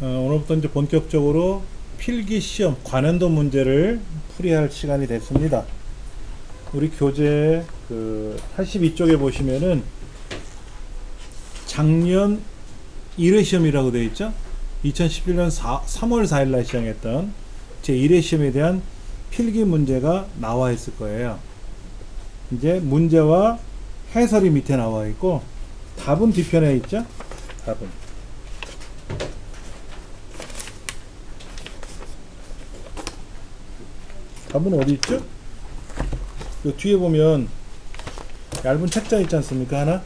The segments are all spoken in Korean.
오늘부터 이제 본격적으로 필기 시험 관연도 문제를 풀이할 시간이 됐습니다. 우리 교재 82쪽에 보시면은 작년 1회 시험이라고 되어 있죠. 2011년 3월 4일 날 시작했던 제 1회 시험에 대한 필기 문제가 나와 있을 거예요. 이제 문제와 해설이 밑에 나와 있고 답은 뒤편에 있죠. 답은 어디 있죠? 그 뒤에 보면 얇은 책자 있지 않습니까? 하나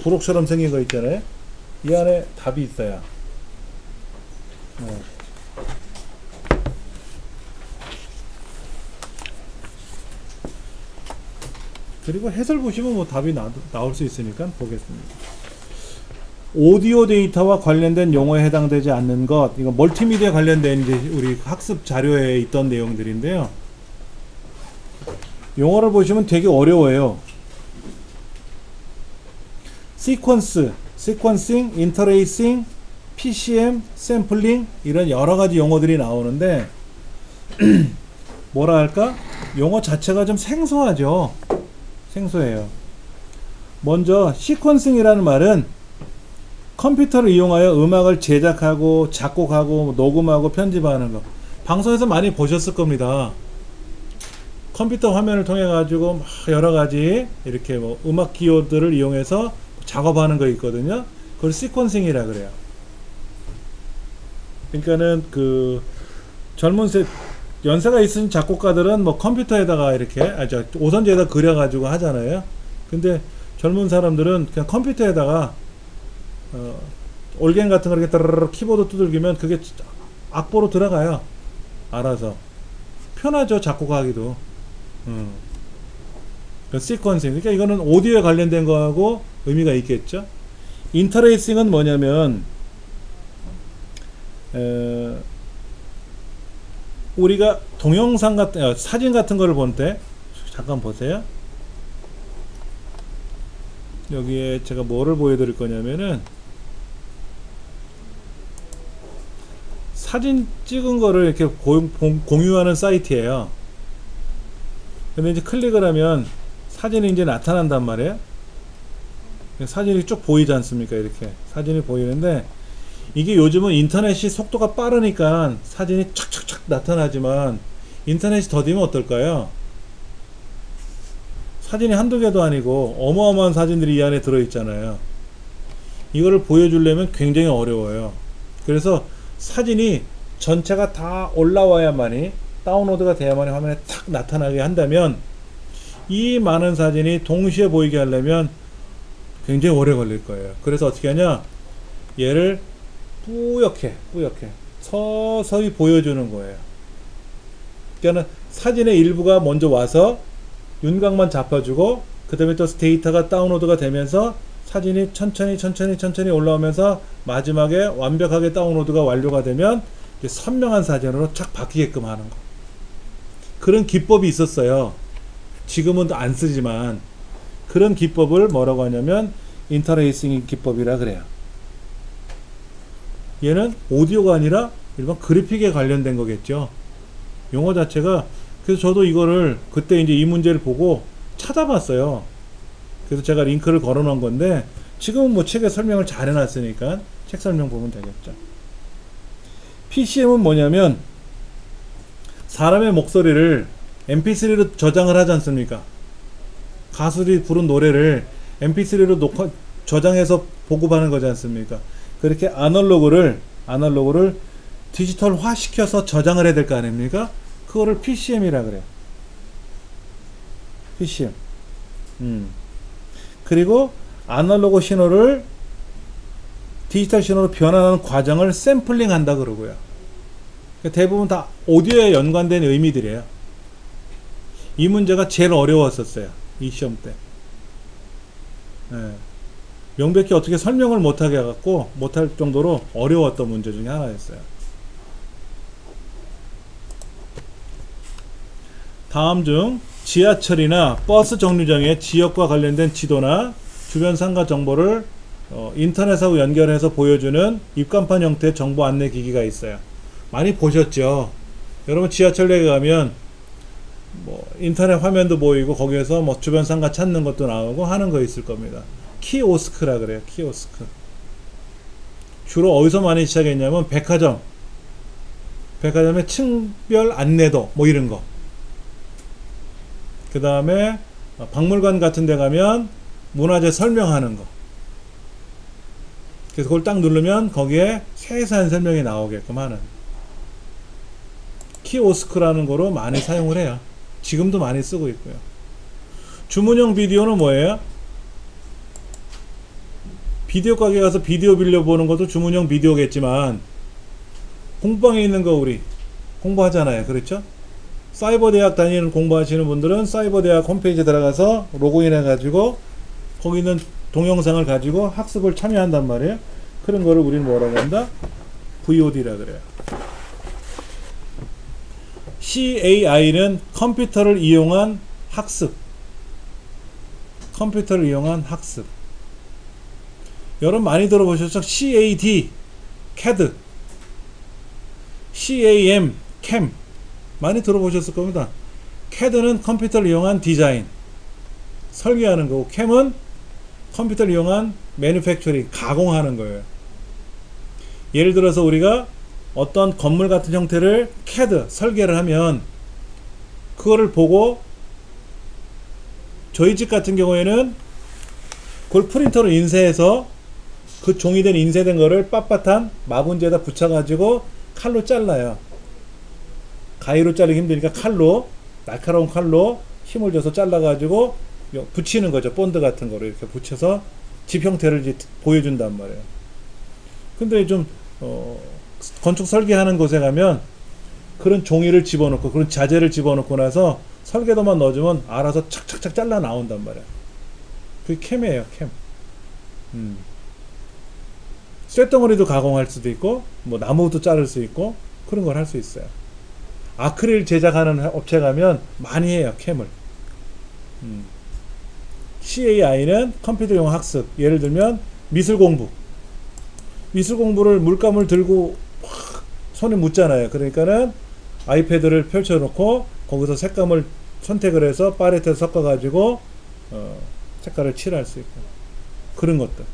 부록처럼 생긴 거 있잖아요. 이 안에 답이 있어요. 그리고 해설 보시면 뭐 답이 나올 수 있으니까 보겠습니다. 오디오 데이터와 관련된 용어에 해당되지 않는 것, 이거 멀티미디어 관련된 이제 우리 학습 자료에 있던 내용들인데요. 용어를 보시면 되게 어려워요. 시퀀스, 시퀀싱, 인터레이싱, PCM, 샘플링 이런 여러 가지 용어들이 나오는데 뭐라 할까? 용어 자체가 좀 생소하죠. 생소해요. 먼저 시퀀싱이라는 말은 컴퓨터를 이용하여 음악을 제작하고 작곡하고 녹음하고 편집하는 거, 방송에서 많이 보셨을 겁니다. 컴퓨터 화면을 통해 가지고 막 여러 가지 이렇게 뭐 음악 기호들을 이용해서 작업하는 거 있거든요. 그걸 시퀀싱이라 그래요. 그러니까는 그 젊은 연세가 있으신 작곡가들은 뭐 컴퓨터에다가 이렇게 오선지에다 그려 가지고 하잖아요. 근데 젊은 사람들은 그냥 컴퓨터에다가 올갱 같은 거 이렇게 따르르 키보드 두들기면 그게 악보로 들어가요. 알아서 편하죠, 작곡하기도. 시퀀싱, 그러니까 이거는 오디오에 관련된 거하고 의미가 있겠죠. 인터레이싱은 뭐냐면 우리가 동영상 같은 사진 같은 거를 볼 때, 잠깐 보세요. 여기에 제가 뭐를 보여드릴 거냐면은 사진 찍은 거를 이렇게 공유하는 사이트예요. 근데 이제 클릭을 하면 사진이 이제 나타난단 말이에요. 사진이 쭉 보이지 않습니까? 이렇게 사진이 보이는데, 이게 요즘은 인터넷이 속도가 빠르니까 사진이 착착착 나타나지만 인터넷이 더디면 어떨까요? 사진이 한두 개도 아니고 어마어마한 사진들이 이 안에 들어있잖아요. 이거를 보여주려면 굉장히 어려워요. 그래서 사진이 전체가 다 올라와야만이, 다운로드가 돼야만이 화면에 탁 나타나게 한다면, 이 많은 사진이 동시에 보이게 하려면 굉장히 오래 걸릴 거예요. 그래서 어떻게 하냐, 얘를 뿌옇게 서서히 보여주는 거예요. 그러니까 사진의 일부가 먼저 와서 윤곽만 잡아주고, 그 다음에 또 데이터가 다운로드가 되면서 사진이 천천히 올라오면서 마지막에 완벽하게 다운로드가 완료가 되면 선명한 사진으로 착 바뀌게끔 하는 거. 그런 기법이 있었어요. 지금은 안 쓰지만 그런 기법을 뭐라고 하냐면 인터레이싱 기법이라 그래요. 얘는 오디오가 아니라 일반 그래픽에 관련된 거겠죠. 용어 자체가. 그래서 저도 이거를 그때 이제 이 문제를 보고 찾아봤어요. 그래서 제가 링크를 걸어 놓은 건데, 지금은 뭐 책에 설명을 잘 해놨으니까 책 설명 보면 되겠죠. PCM은 뭐냐면 사람의 목소리를 mp3로 저장을 하지 않습니까? 가수들이 부른 노래를 mp3로 저장해서 보급하는 거지 않습니까? 그렇게 아날로그를 디지털화 시켜서 저장을 해야 될 거 아닙니까? 그거를 PCM이라 그래요. PCM. 그리고 아날로그 신호를 디지털 신호로 변환하는 과정을 샘플링 한다 그러고요. 대부분 다 오디오에 연관된 의미들이에요. 이 문제가 제일 어려웠었어요, 이 시험 때. 명백히 어떻게 설명을 못하게 해갖고 못할 정도로 어려웠던 문제 중에 하나였어요. 다음 중 지하철이나 버스 정류장의 지역과 관련된 지도나 주변 상가 정보를 인터넷하고 연결해서 보여주는 입간판 형태의 정보 안내 기기가 있어요. 많이 보셨죠? 여러분 지하철역에 가면 뭐 인터넷 화면도 보이고 거기에서 뭐 주변 상가 찾는 것도 나오고 하는 거 있을 겁니다. 키오스크라 그래요. 키오스크. 주로 어디서 많이 시작했냐면 백화점의 층별 안내도 뭐 이런 거. 그 다음에 박물관 같은 데 가면 문화재 설명하는 거. 그래서 그걸 딱 누르면 거기에 세세한 설명이 나오게끔 하는 키오스크라는 거로 많이 사용을 해요. 지금도 많이 쓰고 있고요. 주문형 비디오는 뭐예요? 비디오 가게 가서 비디오 빌려보는 것도 주문형 비디오겠지만 공방에 있는 거 우리 공부하잖아요. 그렇죠? 사이버 대학 다니는 공부하시는 분들은 사이버 대학 홈페이지에 들어가서 로그인 해가지고 거기 있는 동영상을 가지고 학습을 참여한단 말이에요. 그런 거를 우리는 뭐라고 한다? VOD라 그래요. CAI는 컴퓨터를 이용한 학습. 컴퓨터를 이용한 학습. 여러분 많이 들어보셨죠? CAD, CAD, CAM, CAM 많이 들어보셨을 겁니다. CAD는 컴퓨터를 이용한 디자인, 설계하는 거고 CAM은 컴퓨터를 이용한 매니팩처링, 가공하는 거예요. 예를 들어서 우리가 어떤 건물 같은 형태를 CAD 설계를 하면 그거를 보고 저희 집 같은 경우에는 그걸 프린터로 인쇄해서 그 종이된 인쇄된 거를 빳빳한 마분지에다 붙여가지고 칼로 잘라요. 가위로 자르기 힘드니까 칼로, 날카로운 칼로 힘을 줘서 잘라가지고 붙이는 거죠. 본드 같은 거를 이렇게 붙여서 집 형태를 이제 보여준단 말이에요. 근데 좀 건축 설계하는 곳에 가면 그런 종이를 집어넣고 그런 자재를 집어넣고 나서 설계도만 넣어주면 알아서 착착착 잘라 나온단 말이에요. 그게 캠이에요. 캠. 쇳덩어리도 가공할 수도 있고 뭐 나무도 자를 수 있고 그런 걸 할 수 있어요. 아크릴 제작하는 업체 가면 많이 해요. 캠을. CAI는 컴퓨터용 학습. 예를 들면 미술 공부. 미술 공부를 물감을 들고 손에 묻잖아요. 그러니까는 아이패드를 펼쳐놓고 거기서 색감을 선택을 해서 팔레트에 섞어가지고 색깔을 칠할 수 있고 그런 것들.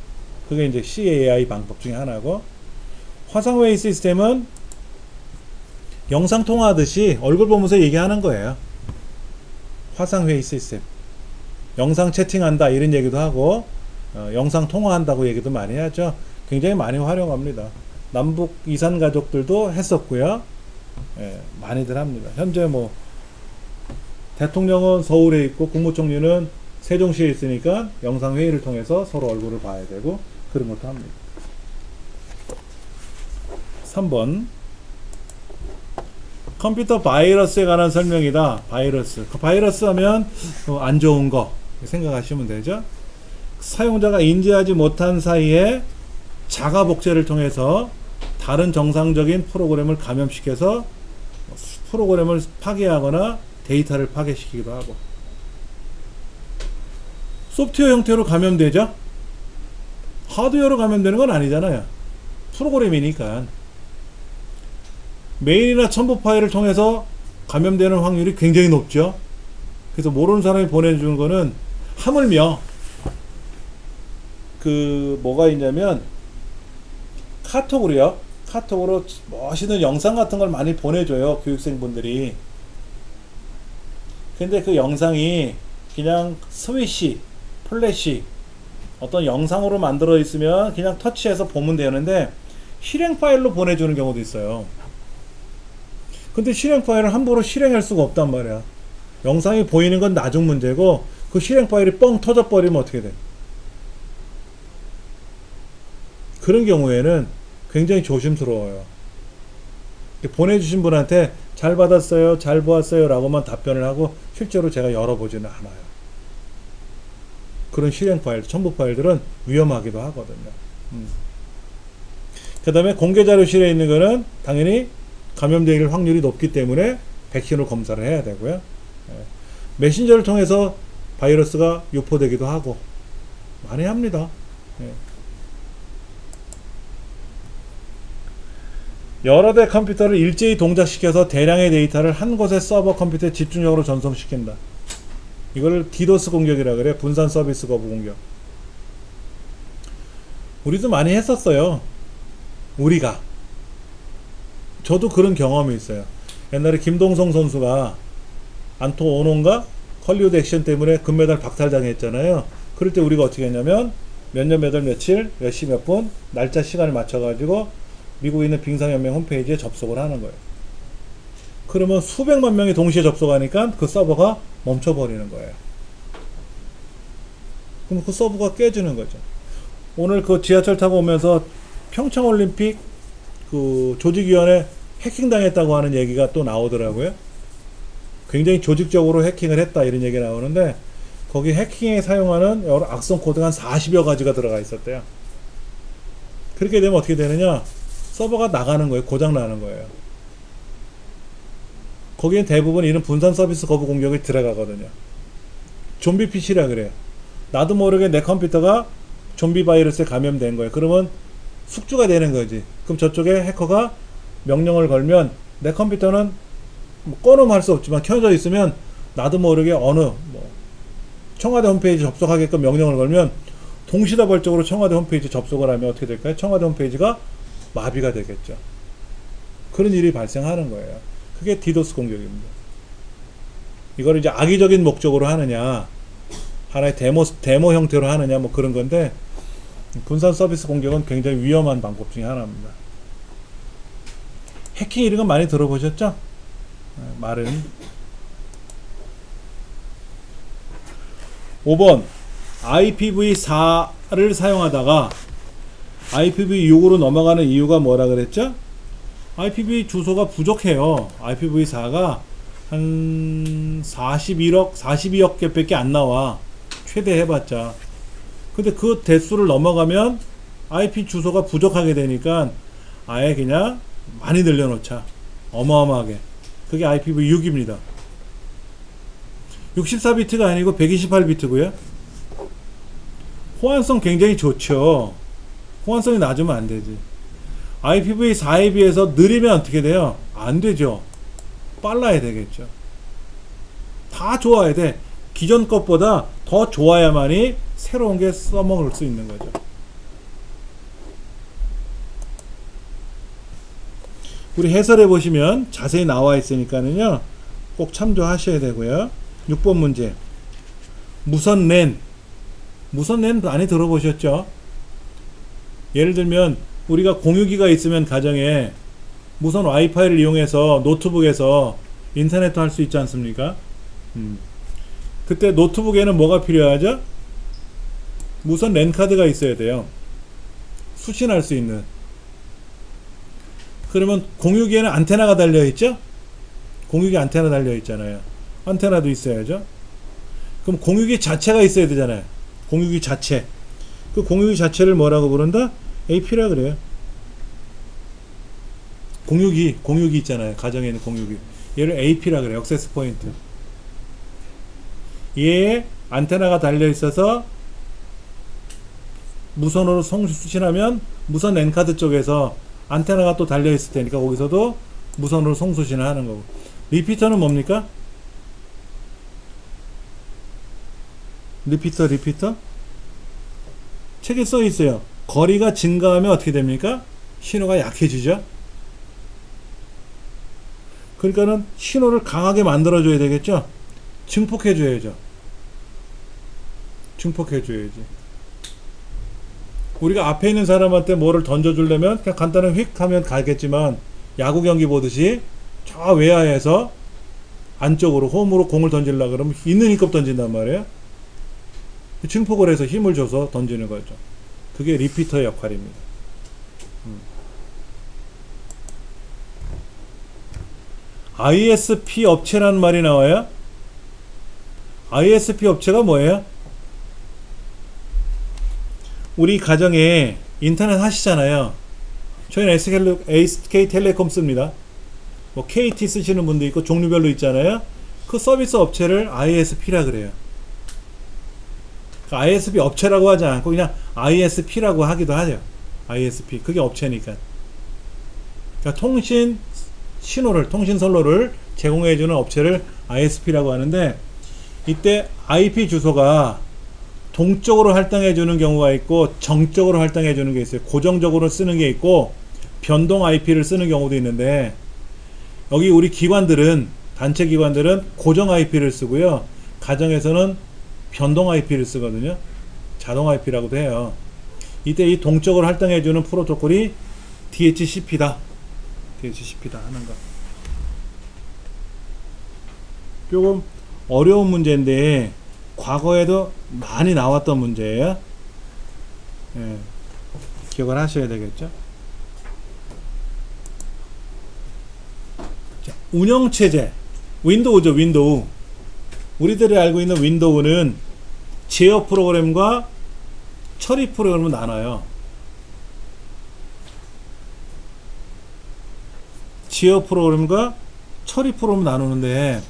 그게 이제 CAI 방법 중에 하나고, 화상회의 시스템은 영상 통화하듯이 얼굴 보면서 얘기하는 거예요. 화상회의 시스템. 영상 채팅한다 이런 얘기도 하고 영상 통화한다고 얘기도 많이 하죠. 굉장히 많이 활용합니다. 남북 이산 가족들도 했었고요. 예, 많이들 합니다. 현재 뭐 대통령은 서울에 있고 국무총리는 세종시에 있으니까 영상 회의를 통해서 서로 얼굴을 봐야 되고 그런 것도 합니다. 3번 컴퓨터 바이러스에 관한 설명이다. 바이러스. 그 바이러스 하면 안 좋은 거 생각하시면 되죠. 사용자가 인지하지 못한 사이에 자가 복제를 통해서 다른 정상적인 프로그램을 감염시켜서 프로그램을 파괴하거나 데이터를 파괴시키기도 하고, 소프트웨어 형태로 감염되죠. 하드웨어로 감염되는 건 아니잖아요. 프로그램이니까. 메일이나 첨부 파일을 통해서 감염되는 확률이 굉장히 높죠. 그래서 모르는 사람이 보내주는 거는 하물며 뭐가 있냐면 카톡으로요. 카톡으로 멋있는 영상 같은 걸 많이 보내줘요. 교육생분들이. 근데 그 영상이 그냥 스위시, 플래시 어떤 영상으로 만들어 있으면 그냥 터치해서 보면 되는데 실행 파일로 보내주는 경우도 있어요. 근데 실행 파일을 함부로 실행할 수가 없단 말이야. 영상이 보이는 건 나중 문제고 그 실행 파일이 뻥 터져 버리면 어떻게 돼? 그런 경우에는 굉장히 조심스러워요. 보내주신 분한테 잘 받았어요, 잘 보았어요 라고만 답변을 하고 실제로 제가 열어보지는 않아요. 그런 실행 파일, 첨부 파일들은 위험하기도 하거든요. 그 다음에 공개자료실에 있는 거는 당연히 감염될 확률이 높기 때문에 백신으로 검사를 해야 되고요. 메신저를 통해서 바이러스가 유포되기도 하고 많이 합니다. 여러 대 컴퓨터를 일제히 동작시켜서 대량의 데이터를 한 곳의 서버 컴퓨터에 집중적으로 전송시킨다. 이걸 디도스 공격이라 그래. 분산 서비스 거부 공격. 우리도 많이 했었어요. 우리가. 저도 그런 경험이 있어요. 옛날에 김동성 선수가 안토 오노인가 헐리우드 액션 때문에 금메달 박탈당했잖아요. 그럴 때 우리가 어떻게 했냐면 몇 년 몇 월 며칠 몇 시 몇 분 날짜 시간을 맞춰가지고 미국에 있는 빙상연맹 홈페이지에 접속을 하는 거예요. 그러면 수백만 명이 동시에 접속하니까 그 서버가 멈춰버리는 거예요. 그럼 그 서버가 깨지는 거죠. 오늘 그 지하철 타고 오면서 평창올림픽 그 조직위원회 해킹당했다고 하는 얘기가 또 나오더라고요. 굉장히 조직적으로 해킹을 했다 이런 얘기 나오는데 거기 해킹에 사용하는 여러 악성 코드가 한 40여 가지가 들어가 있었대요. 그렇게 되면 어떻게 되느냐, 서버가 나가는 거예요. 고장 나는 거예요. 거기엔 대부분 이런 분산 서비스 거부 공격이 들어가거든요. 좀비 PC라 그래요. 나도 모르게 내 컴퓨터가 좀비 바이러스에 감염된 거예요. 그러면 숙주가 되는 거지. 그럼 저쪽에 해커가 명령을 걸면 내 컴퓨터는 뭐 꺼놓으면 할 수 없지만 켜져 있으면 나도 모르게 어느 뭐 청와대 홈페이지 접속하게끔 명령을 걸면 동시다발적으로 청와대 홈페이지 접속을 하면 어떻게 될까요? 청와대 홈페이지가 마비가 되겠죠. 그런 일이 발생하는 거예요. 그게 디도스 공격입니다. 이걸 이제 악의적인 목적으로 하느냐, 하나의 데모 형태로 하느냐, 뭐 그런 건데, 분산 서비스 공격은 굉장히 위험한 방법 중에 하나입니다. 해킹 이런 거 많이 들어보셨죠? 말은 5번 IPv4를 사용하다가 IPv6으로 넘어가는 이유가 뭐라 그랬죠? IPv 주소가 부족해요. IPv4가 한 42억 개밖에 안 나와. 최대 해봤자. 근데 그 대수를 넘어가면 IP 주소가 부족하게 되니까 아예 그냥 많이 늘려놓자. 어마어마하게. 그게 IPv6입니다. 64비트가 아니고 128비트고요. 호환성 굉장히 좋죠. 호환성이 낮으면 안 되지. IPv4에 비해서 느리면 어떻게 돼요? 안 되죠. 빨라야 되겠죠. 다 좋아야 돼. 기존 것보다 더 좋아야만이 새로운 게 써먹을 수 있는 거죠. 우리 해설해 보시면 자세히 나와 있으니까는요, 꼭 참조하셔야 되고요. 6번 문제. 무선 랜. 무선 랜 많이 들어보셨죠? 예를 들면 우리가 공유기가 있으면 가정에 무선 와이파이를 이용해서 노트북에서 인터넷도 할 수 있지 않습니까? 그때 노트북에는 뭐가 필요하죠? 무선 랜 카드가 있어야 돼요. 수신할 수 있는. 그러면 공유기에는 안테나가 달려있죠? 공유기 안테나 달려있잖아요. 안테나도 있어야죠. 그럼 공유기 자체가 있어야 되잖아요. 공유기 자체. 그 공유기 자체를 뭐라고 부른다? AP라 그래요. 공유기 있잖아요. 가정에 있는 공유기. 얘를 AP라 그래요. 액세스 포인트. 얘에 안테나가 달려있어서 무선으로 수신하면 무선 랜카드 쪽에서 안테나가 또 달려있을 테니까 거기서도 무선으로 송수신을 하는 거고. 리피터는 뭡니까? 리피터? 책에 써 있어요. 거리가 증가하면 어떻게 됩니까? 신호가 약해지죠? 그러니까는 신호를 강하게 만들어줘야 되겠죠? 증폭해줘야죠. 증폭해줘야지. 우리가 앞에 있는 사람한테 뭐를 던져주려면 그냥 간단히 휙 하면 가겠지만 야구 경기 보듯이 저 외야에서 안쪽으로 홈으로 공을 던지려고 그러면 있는 힘껏 던진단 말이에요. 증폭을 해서 힘을 줘서 던지는 거죠. 그게 리피터의 역할입니다. ISP 업체라는 말이 나와요. ISP 업체가 뭐예요? 우리 가정에 인터넷 하시잖아요. 저희는 SK텔레콤 씁니다. 뭐 KT 쓰시는 분도 있고 종류별로 있잖아요. 그 서비스 업체를 ISP라 그래요. ISP 업체라고 하지 않고 그냥 ISP라고 하기도 하죠. ISP. 그게 업체니까. 그러니까 통신 신호를, 통신 선로를 제공해주는 업체를 ISP라고 하는데, 이때 IP 주소가 동쪽으로 할당해주는 경우가 있고 정적으로 할당해주는 게 있어요. 고정적으로 쓰는 게 있고 변동 IP를 쓰는 경우도 있는데, 여기 우리 기관들은, 단체 기관들은 고정 IP를 쓰고요, 가정에서는 변동 IP를 쓰거든요. 자동 IP라고도 해요. 이때 이 동적으로 할당해주는 프로토콜이 DHCP다. DHCP다 하는 거. 조금 어려운 문제인데 과거에도 많이 나왔던 문제예요. 예, 기억을 하셔야 되겠죠. 자, 운영체제. 윈도우죠, 윈도우. 우리들이 알고 있는 윈도우는 제어 프로그램과 처리 프로그램을 나눠요. 제어 프로그램과 처리 프로그램을 나누는데,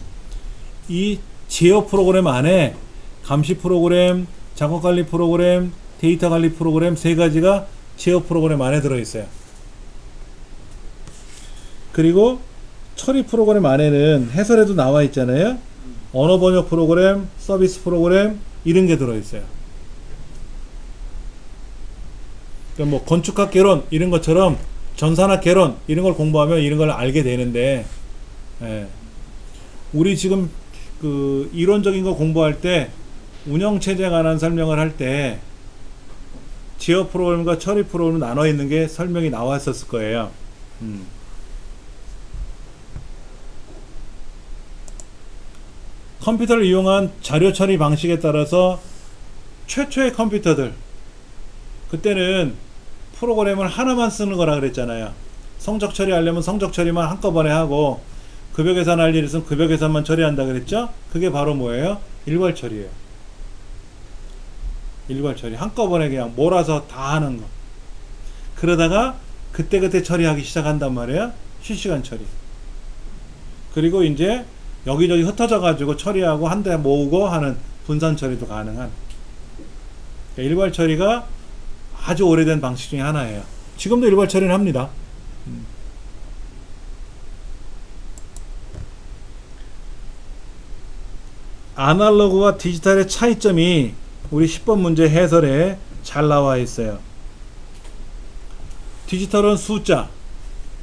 이 제어 프로그램 안에 감시 프로그램, 작업 관리 프로그램, 데이터 관리 프로그램 세 가지가 제어 프로그램 안에 들어있어요. 그리고 처리 프로그램 안에는 해설에도 나와 있잖아요. 언어 번역 프로그램, 서비스 프로그램, 이런 게 들어있어요. 그러니까 뭐 건축학 개론 이런 것처럼 전산학 개론 이런 걸 공부하면 이런 걸 알게 되는데, 예, 우리 지금 그 이론적인 거 공부할 때 운영체제에 관한 설명을 할 때 제어 프로그램과 처리 프로그램 나눠 있는 게 설명이 나왔었을 거예요. 컴퓨터를 이용한 자료 처리 방식에 따라서 최초의 컴퓨터들, 그때는 프로그램을 하나만 쓰는 거라 그랬잖아요. 성적 처리하려면 성적 처리만 한꺼번에 하고, 급여 계산할 일 있으면 급여 계산만 처리한다 그랬죠. 그게 바로 뭐예요? 일괄 처리예요. 일괄 처리. 한꺼번에 그냥 몰아서 다 하는 거. 그러다가 그때그때 처리하기 시작한단 말이에요. 실시간 처리. 그리고 이제 여기저기 흩어져 가지고 처리하고 한 대 모으고 하는 분산 처리도 가능한, 그러니까 일괄 처리가 아주 오래된 방식 중에 하나예요. 지금도 일괄 처리는 합니다. 아날로그와 디지털의 차이점이 우리 10번 문제 해설에 잘 나와 있어요. 디지털은 숫자,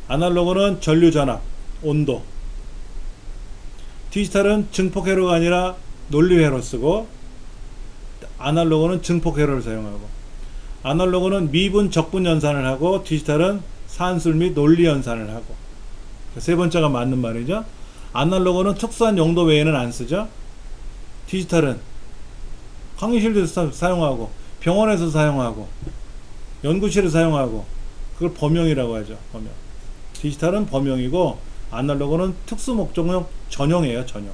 아날로그는 전류 전압, 온도. 디지털은 증폭 회로가 아니라 논리 회로 쓰고, 아날로그는 증폭 회로를 사용하고, 아날로그는 미분 적분 연산을 하고, 디지털은 산술 및 논리 연산을 하고. 세 번째가 맞는 말이죠. 아날로그는 특수한 용도 외에는 안 쓰죠. 디지털은 강의실에서 사용하고, 병원에서 사용하고, 연구실에서 사용하고, 그걸 범용이라고 하죠. 범용. 디지털은 범용이고, 아날로그는 특수 목적용 전용이에요. 전용.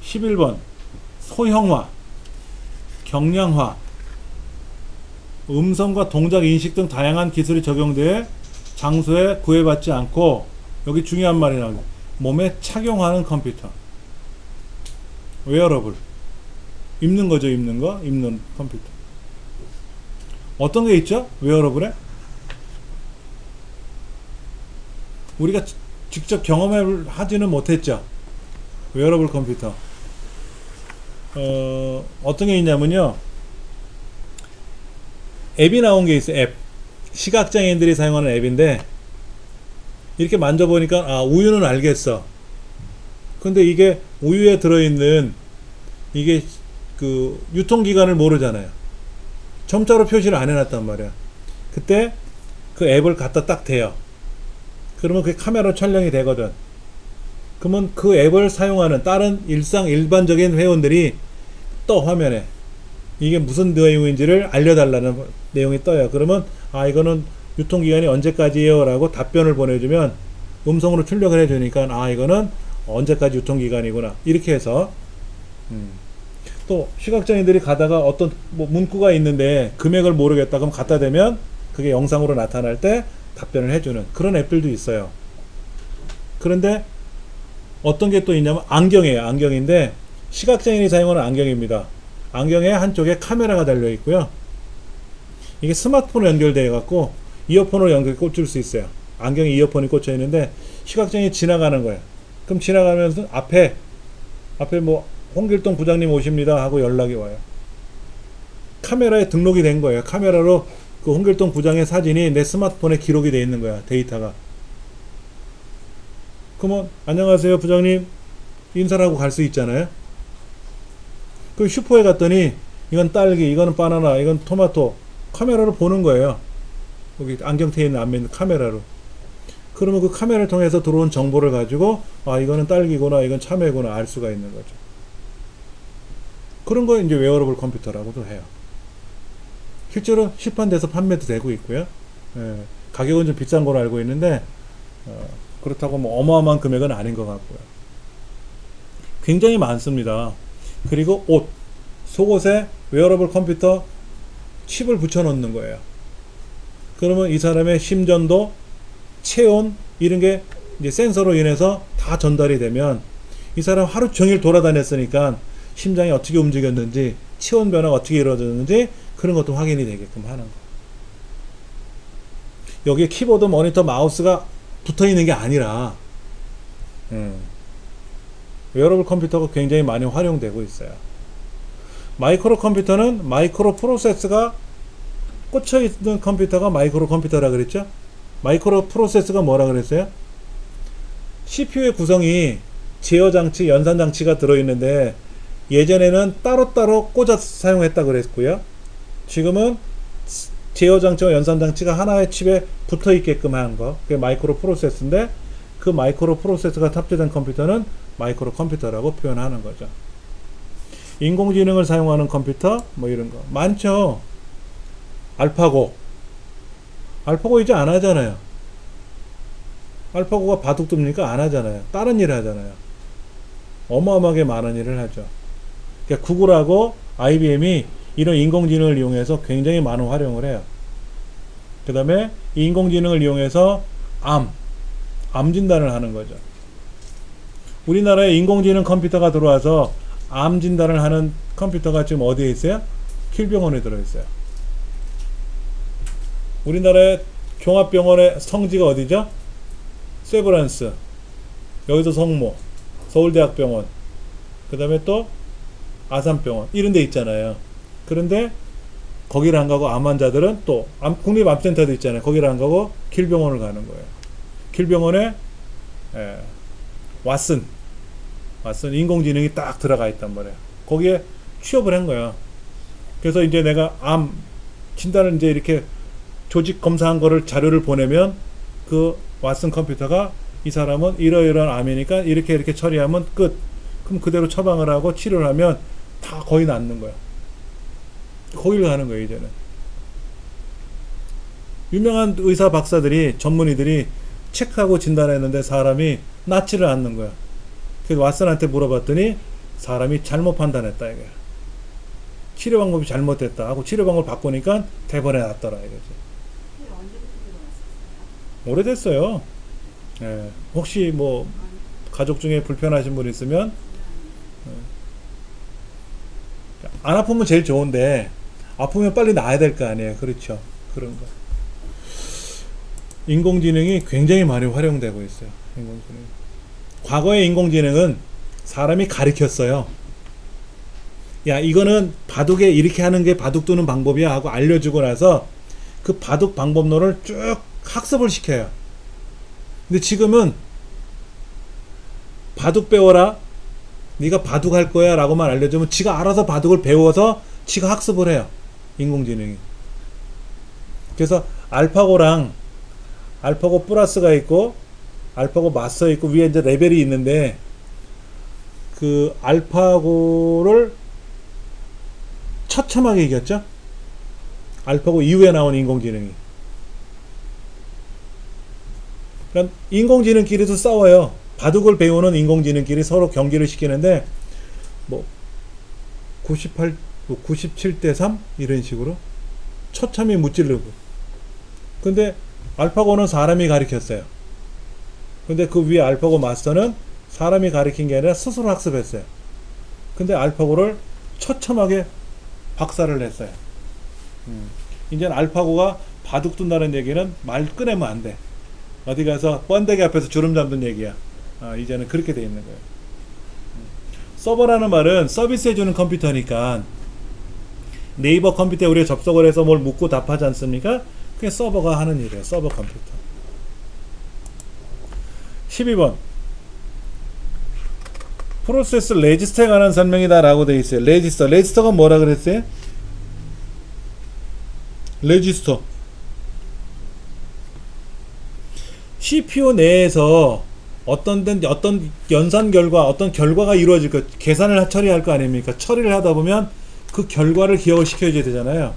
11번 소형화, 경량화, 음성과 동작 인식 등 다양한 기술이 적용돼 장소에 구애받지 않고, 여기 중요한 말이 나옵니다. 몸에 착용하는 컴퓨터. 웨어러블. 입는 거죠, 입는 거. 입는 컴퓨터. 어떤 게 있죠? 웨어러블에? 우리가 직접 경험을 하지는 못했죠. 웨어러블 컴퓨터. 어떤 게 있냐면요. 앱이 나온 게 있어요. 앱. 시각장애인들이 사용하는 앱인데, 이렇게 만져보니까 아, 우유는 알겠어. 근데 이게 우유에 들어있는 이게 그 유통기간을 모르잖아요. 점자로 표시를 안 해놨단 말이야. 그때 그 앱을 갖다 딱 대요. 그러면 그게 카메라로 촬영이 되거든. 그러면 그 앱을 사용하는 다른 일반적인 회원들이 떠, 화면에 이게 무슨 내용인지를 알려달라는 내용이 떠요. 그러면 아, 이거는 유통기간이 언제까지예요? 라고 답변을 보내주면 음성으로 출력을 해주니까 아, 이거는 언제까지 유통기간이구나. 이렇게 해서 또 시각장애인들이 가다가 어떤 뭐 문구가 있는데 금액을 모르겠다 그럼 갖다 대면 그게 영상으로 나타날 때 답변을 해주는 그런 앱들도 있어요. 그런데 어떤 게 또 있냐면 안경이에요. 안경인데 시각장애인이 사용하는 안경입니다. 안경에 한쪽에 카메라가 달려 있고요. 이게 스마트폰에 연결되어 갖고 이어폰으로 연결 꽂을 수 있어요. 안경에 이어폰이 꽂혀 있는데 시각장애 지나가는 거예요. 그럼 지나가면서 앞에 뭐 홍길동 부장님 오십니다 하고 연락이 와요. 카메라에 등록이 된 거예요. 카메라로 그 홍길동 부장의 사진이 내 스마트폰에 기록이 돼 있는 거야. 데이터가. 그러면 안녕하세요 부장님 인사를 하고 갈 수 있잖아요. 그 슈퍼에 갔더니 이건 딸기, 이거는 바나나, 이건 토마토 카메라로 보는 거예요. 여기 안경테에 있는 앞면 카메라로. 그러면 그 카메라를 통해서 들어온 정보를 가지고 아 이거는 딸기구나 이건 참외구나 알 수가 있는 거죠. 그런 거 이제 웨어러블 컴퓨터라고도 해요. 실제로 시판돼서 판매도 되고 있고요. 예, 가격은 좀 비싼 걸로 알고 있는데 그렇다고 뭐 어마어마한 금액은 아닌 것 같고요. 굉장히 많습니다. 그리고 옷, 속옷에 웨어러블 컴퓨터 칩을 붙여 놓는 거예요. 그러면 이 사람의 심전도, 체온 이런 게 이제 센서로 인해서 다 전달이 되면 이 사람 하루 종일 돌아다녔으니까 심장이 어떻게 움직였는지, 체온 변화가 어떻게 이루어졌는지 그런 것도 확인이 되게끔 하는 거. 여기에 키보드, 모니터, 마우스가 붙어 있는 게 아니라 웨어러블 컴퓨터가 굉장히 많이 활용되고 있어요. 마이크로 컴퓨터는 마이크로 프로세스가 꽂혀 있는 컴퓨터가 마이크로 컴퓨터라 그랬죠? 마이크로 프로세스가 뭐라 그랬어요? CPU의 구성이 제어 장치, 연산 장치가 들어있는데 예전에는 따로따로 꽂아서 사용했다 그랬고요. 지금은 제어 장치와 연산 장치가 하나의 칩에 붙어 있게끔 한 거. 그게 마이크로 프로세스인데 그 마이크로 프로세스가 탑재된 컴퓨터는 마이크로 컴퓨터라고 표현하는 거죠. 인공지능을 사용하는 컴퓨터 뭐 이런 거 많죠. 알파고 이제 안 하잖아요. 알파고가 바둑 둡니까? 안 하잖아요. 다른 일을 하잖아요. 어마어마하게 많은 일을 하죠. 그러니까 구글하고 IBM이 이런 인공지능을 이용해서 굉장히 많은 활용을 해요. 그 다음에 인공지능을 이용해서 암 진단을 하는 거죠. 우리나라에 인공지능 컴퓨터가 들어와서 암 진단을 하는 컴퓨터가 지금 어디에 있어요? 킬병원에 들어있어요. 우리나라의 종합병원의 성지가 어디죠? 세브란스, 여기서 성모, 서울대학병원, 그 다음에 또 아산병원 이런 데 있잖아요. 그런데 거기를 안 가고 암 환자들은 또 국립암센터도 있잖아요. 거기를 안 가고 킬병원을 가는 거예요. 킬병원에 왓슨 인공지능이 딱 들어가 있단 말이에요. 거기에 취업을 한 거야. 그래서 이제 내가 암 진단을 이제 이렇게 조직 검사한 거를 자료를 보내면 그 왓슨 컴퓨터가 이 사람은 이러이러한 암이니까 이렇게 처리하면 끝. 그럼 그대로 처방을 하고 치료를 하면 다 거의 낫는 거야. 거기를 가는 거예요, 이제는. 유명한 의사 박사들이, 전문의들이 체크하고 진단했는데 사람이 낫지를 않는 거야. 그래서 왓슨한테 물어봤더니 사람이 잘못 판단했다, 이거야. 치료 방법이 잘못됐다 하고 치료 방법을 바꾸니까 대번에 낫더라, 이거지. 오래됐어요. 예. 혹시 뭐 가족 중에 불편하신 분 있으면 안 아프면 제일 좋은데 아프면 빨리 나아야 될 거 아니에요. 그렇죠. 그런 거. 인공지능이 굉장히 많이 활용되고 있어요. 인공지능. 과거의 인공지능은 사람이 가르쳤어요. 야, 이거는 바둑에 이렇게 하는 게 바둑 두는 방법이야 하고 알려주고 나서 그 바둑 방법론을 쭉 학습을 시켜요. 근데 지금은 바둑 배워라, 네가 바둑 할 거야 라고만 알려주면 지가 알아서 바둑을 배워서 지가 학습을 해요. 인공지능이. 그래서 알파고랑 알파고 플러스가 있고 알파고 마스터 있고 위에 이제 레벨이 있는데 그 알파고를 처참하게 이겼죠. 알파고 이후에 나온 인공지능이. 그러니까 인공지능끼리도 싸워요. 바둑을 배우는 인공지능끼리 서로 경기를 시키는데 뭐 97대 3 이런 식으로 처참히 무찌르고. 근데 알파고는 사람이 가르쳤어요. 근데 그 위에 알파고 마스터는 사람이 가르친 게 아니라 스스로 학습했어요. 근데 알파고를 처참하게 박살을 냈어요. 이제는 알파고가 바둑 둔다는 얘기는 말 꺼내면 안 돼. 어디 가서 번데기 앞에서 주름 잡는 얘기야. 이제는 그렇게 돼 있는 거예요. 서버라는 말은 서비스해주는 컴퓨터니까, 네이버 컴퓨터에 우리가 접속을 해서 뭘 묻고 답하지 않습니까? 그게 서버가 하는 일이에요. 서버 컴퓨터. 12번. 프로세스 레지스터에 관한 설명이다 라고 되어 있어요. 레지스터가 뭐라 그랬어요? 레지스터. CPU 내에서 어떤 연산 결과, 어떤 결과가 이루어질 것, 계산을 처리할 거 아닙니까? 처리를 하다 보면 그 결과를 기억을 시켜줘야 되잖아요.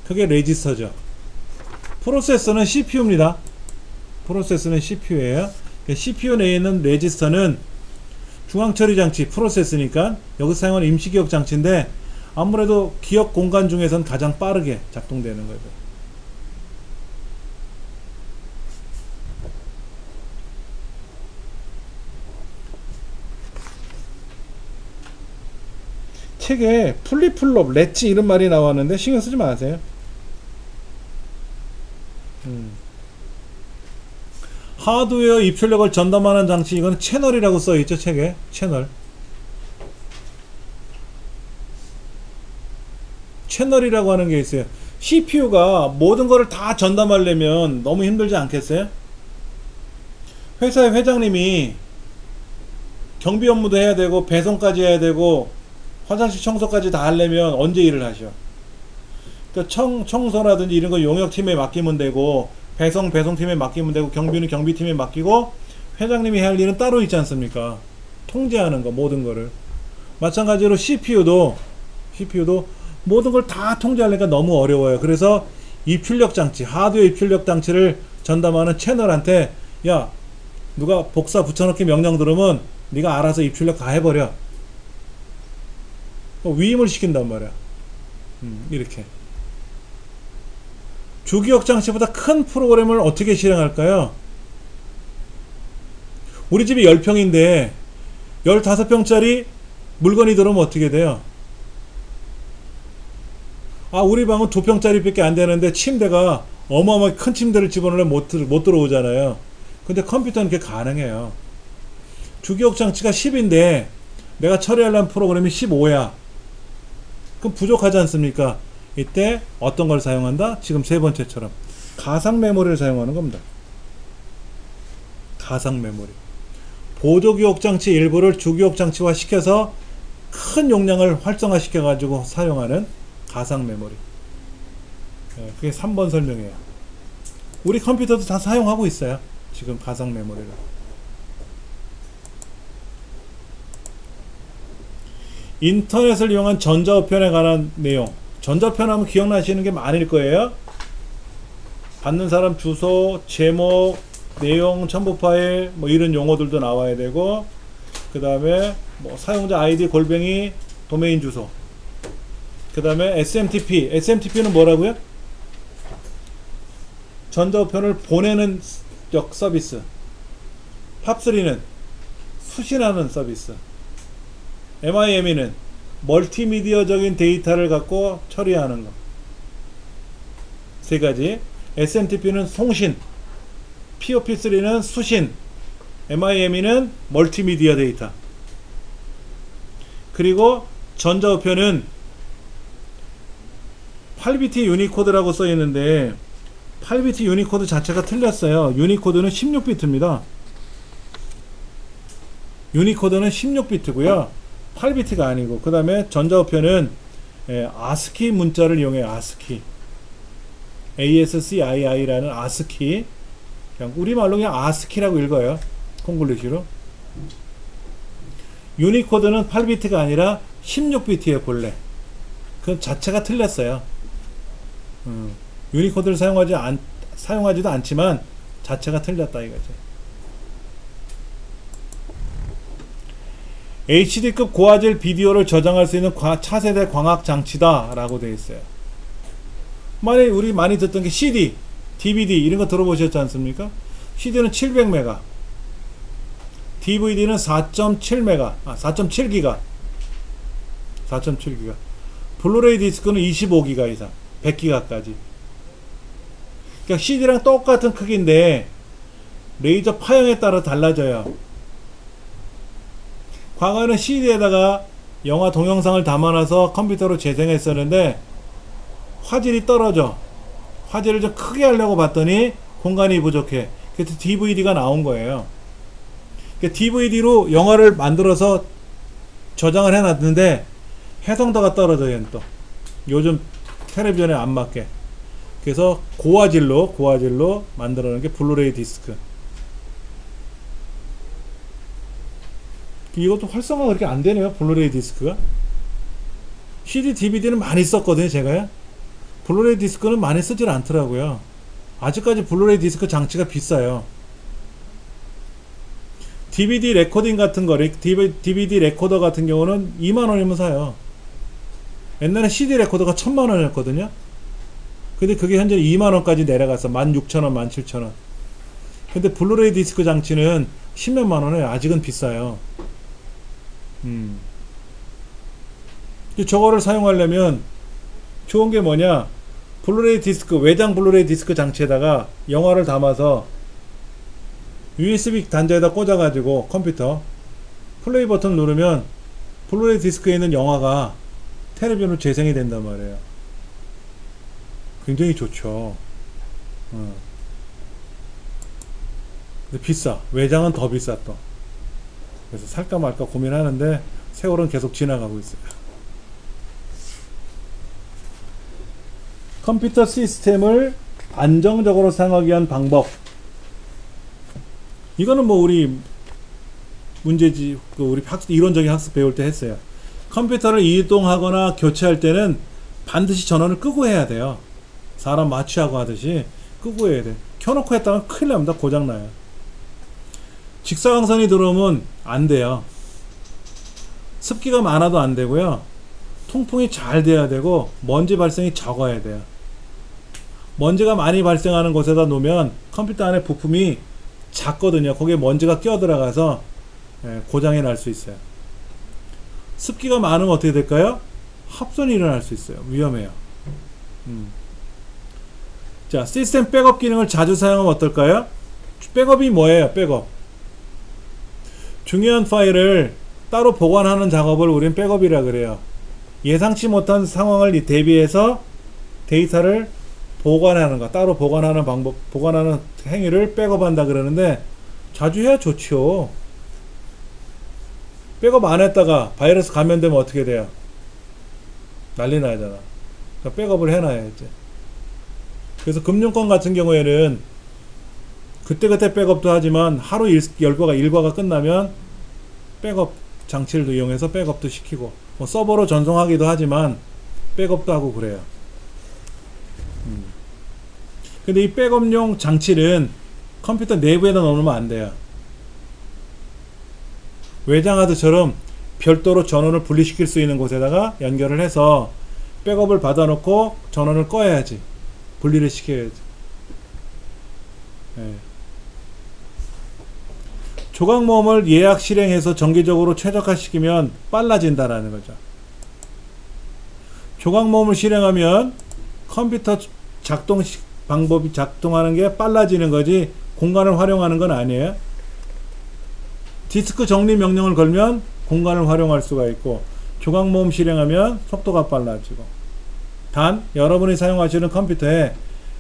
그게 레지스터죠. 프로세서는 CPU입니다. 프로세서는 CPU예요. CPU 내에 있는 레지스터는 중앙처리 장치, 프로세스니까 여기서 사용하는 임시기억 장치인데, 아무래도 기억 공간 중에선 가장 빠르게 작동되는 거죠. 책에 플립플롭, 렛치 이런 말이 나왔는데 신경 쓰지 마세요. 하드웨어 입출력을 전담하는 장치, 이거는 채널이라고 써있죠. 책에 채널이라고 하는 게 있어요. CPU가 모든 거를 다 전담하려면 너무 힘들지 않겠어요? 회사의 회장님이 경비 업무도 해야 되고 배송까지 해야 되고 화장실 청소까지 다 하려면 언제 일을 하셔? 그러니까 청소라든지 이런 거 용역팀에 맡기면 되고, 배송팀에 맡기면 되고, 경비는 경비팀에 맡기고, 회장님이 해야 할 일은 따로 있지 않습니까? 통제하는 거, 모든 거를. 마찬가지로 CPU도 모든 걸 다 통제하려니까 너무 어려워요. 그래서 입출력 장치, 하드웨어 입출력 장치를 전담하는 채널한테, 야, 누가 복사 붙여넣기 명령 들으면 네가 알아서 입출력 다 해버려. 위임을 시킨단 말이야. 이렇게. 주기억 장치보다 큰 프로그램을 어떻게 실행할까요? 우리 집이 10평인데 15평짜리 물건이 들어오면 어떻게 돼요? 우리 방은 2평짜리 밖에 안 되는데 침대가 어마어마하게 큰 침대를 집어넣으면 못 들어오잖아요. 근데 컴퓨터는 그게 가능해요. 주기억 장치가 10인데 내가 처리하려는 프로그램이 15야. 그럼 부족하지 않습니까? 이때 어떤 걸 사용한다? 지금 세 번째처럼 가상 메모리를 사용하는 겁니다. 가상 메모리. 보조기억 장치 일부를 주기억 장치화 시켜서 큰 용량을 활성화 시켜 가지고 사용하는 가상 메모리. 그게 3번 설명이에요. 우리 컴퓨터도 다 사용하고 있어요. 지금 가상 메모리를. 인터넷을 이용한 전자우편에 관한 내용. 전자우편 하면 기억나시는 게 많을 거예요. 받는 사람 주소, 제목, 내용, 첨부 파일, 뭐 이런 용어들도 나와야 되고, 그 다음에 뭐 사용자 아이디 골뱅이 도메인 주소, 그 다음에 SMTP는 뭐라고요? 전자우편을 보내는 서비스. 팝3는 수신하는 서비스. MIME는 멀티미디어적인 데이터를 갖고 처리하는 거. 세 가지. SMTP는 송신, POP3는 수신, MIME는 멀티미디어 데이터. 그리고 전자우편은 8비트 유니코드라고 써 있는데 8비트 유니코드 자체가 틀렸어요. 유니코드는 16비트입니다. 유니코드는 16비트고요. 8비트가 아니고, 그 다음에 전자우편은 아스키 문자를 이용해요. 아스키. ASCII라는 아스키. 그냥 우리말로 그냥 아스키라고 읽어요. 콩글리시로. 유니코드는 8비트가 아니라 16비트예요. 본래. 그 자체가 틀렸어요. 유니코드를 사용하지도 않지만 자체가 틀렸다 이거죠. HD급 고화질 비디오를 저장할 수 있는 차세대 광학 장치다 라고 되어 있어요. 우리 많이 듣던 게 CD, DVD 이런 거 들어보셨지 않습니까? CD는 700메가, DVD는 4.7메가, 4.7기가, 블루레이 디스크는 25기가 이상. 100기가까지. 그러니까 CD랑 똑같은 크기인데 레이저 파형에 따라 달라져요. 과거에는 CD에다가 영화 동영상을 담아놔서 컴퓨터로 재생했었는데 화질이 떨어져. 화질을 좀 크게 하려고 봤더니 공간이 부족해. 그래서 DVD가 나온 거예요. DVD로 영화를 만들어서 저장을 해놨는데 해상도가 떨어져요. 또 요즘 텔레비전에 안 맞게. 그래서 고화질로 만들어놓은 게 블루레이 디스크. 이것도 활성화가 그렇게 안 되네요. 블루레이 디스크가. CD, DVD는 많이 썼거든요. 제가요. 블루레이 디스크는 많이 쓰질 않더라고요. 아직까지 블루레이 디스크 장치가 비싸요. DVD 레코딩 같은 거, DVD 레코더 같은 경우는 2만원이면 사요. 옛날에 CD 레코더가 1000만원이었거든요. 근데 그게 현재 2만원까지 내려가서 16,000원, 17,000원. 근데 블루레이 디스크 장치는 10몇만원에 아직은 비싸요. 저거를 사용하려면 좋은 게 뭐냐, 블루레이 디스크, 외장 블루레이 디스크 장치에다가 영화를 담아서 USB 단자에다 꽂아가지고 컴퓨터 플레이 버튼 누르면 블루레이 디스크에 있는 영화가 텔레비전으로 재생이 된단 말이에요. 굉장히 좋죠. 근데 비싸. 외장은 더 비싸 또. 그래서 살까 말까 고민하는데 세월은 계속 지나가고 있어요. 컴퓨터 시스템을 안정적으로 사용하기 위한 방법. 이거는 뭐 우리 문제지, 우리 이론적인 학습 배울 때 했어요. 컴퓨터를 이동하거나 교체할 때는 반드시 전원을 끄고 해야 돼요. 사람 마취하고 하듯이 끄고 해야 돼. 켜놓고 했다면 큰일 납니다. 고장나요. 직사광선이 들어오면 안 돼요. 습기가 많아도 안 되고요. 통풍이 잘 돼야 되고 먼지 발생이 적어야 돼요. 먼지가 많이 발생하는 곳에다 놓으면 컴퓨터 안에 부품이 작거든요. 거기에 먼지가 끼어 들어가서 고장이 날 수 있어요. 습기가 많으면 어떻게 될까요? 합선이 일어날 수 있어요. 위험해요. 자, 시스템 백업 기능을 자주 사용하면 어떨까요? 백업이 뭐예요? 백업. 중요한 파일을 따로 보관하는 작업을 우린 백업이라 그래요. 예상치 못한 상황을 대비해서 데이터를 보관하는 거, 따로 보관하는 방법, 보관하는 행위를 백업한다 그러는데 자주 해야 좋죠. 백업 안 했다가 바이러스 감염되면 어떻게 돼요? 난리 나잖아. 그러니까 백업을 해놔야지. 그래서 금융권 같은 경우에는 그때그때 백업도 하지만 하루 일과가 끝나면 백업 장치를 이용해서 백업도 시키고 뭐 서버로 전송하기도 하지만 백업도 하고 그래요. 근데 이 백업용 장치는 컴퓨터 내부에다 넣으면 안 돼요. 외장하드처럼 별도로 전원을 분리시킬 수 있는 곳에다가 연결을 해서 백업을 받아놓고 전원을 꺼야지. 분리를 시켜야지. 네. 조각 모음을 예약 실행해서 정기적으로 최적화시키면 빨라진다라는 거죠. 조각 모음을 실행하면 컴퓨터 방법이 작동하는 게 빨라지는 거지 공간을 활용하는 건 아니에요. 디스크 정리 명령을 걸면 공간을 활용할 수가 있고 조각 모음 실행하면 속도가 빨라지고, 단 여러분이 사용하시는 컴퓨터에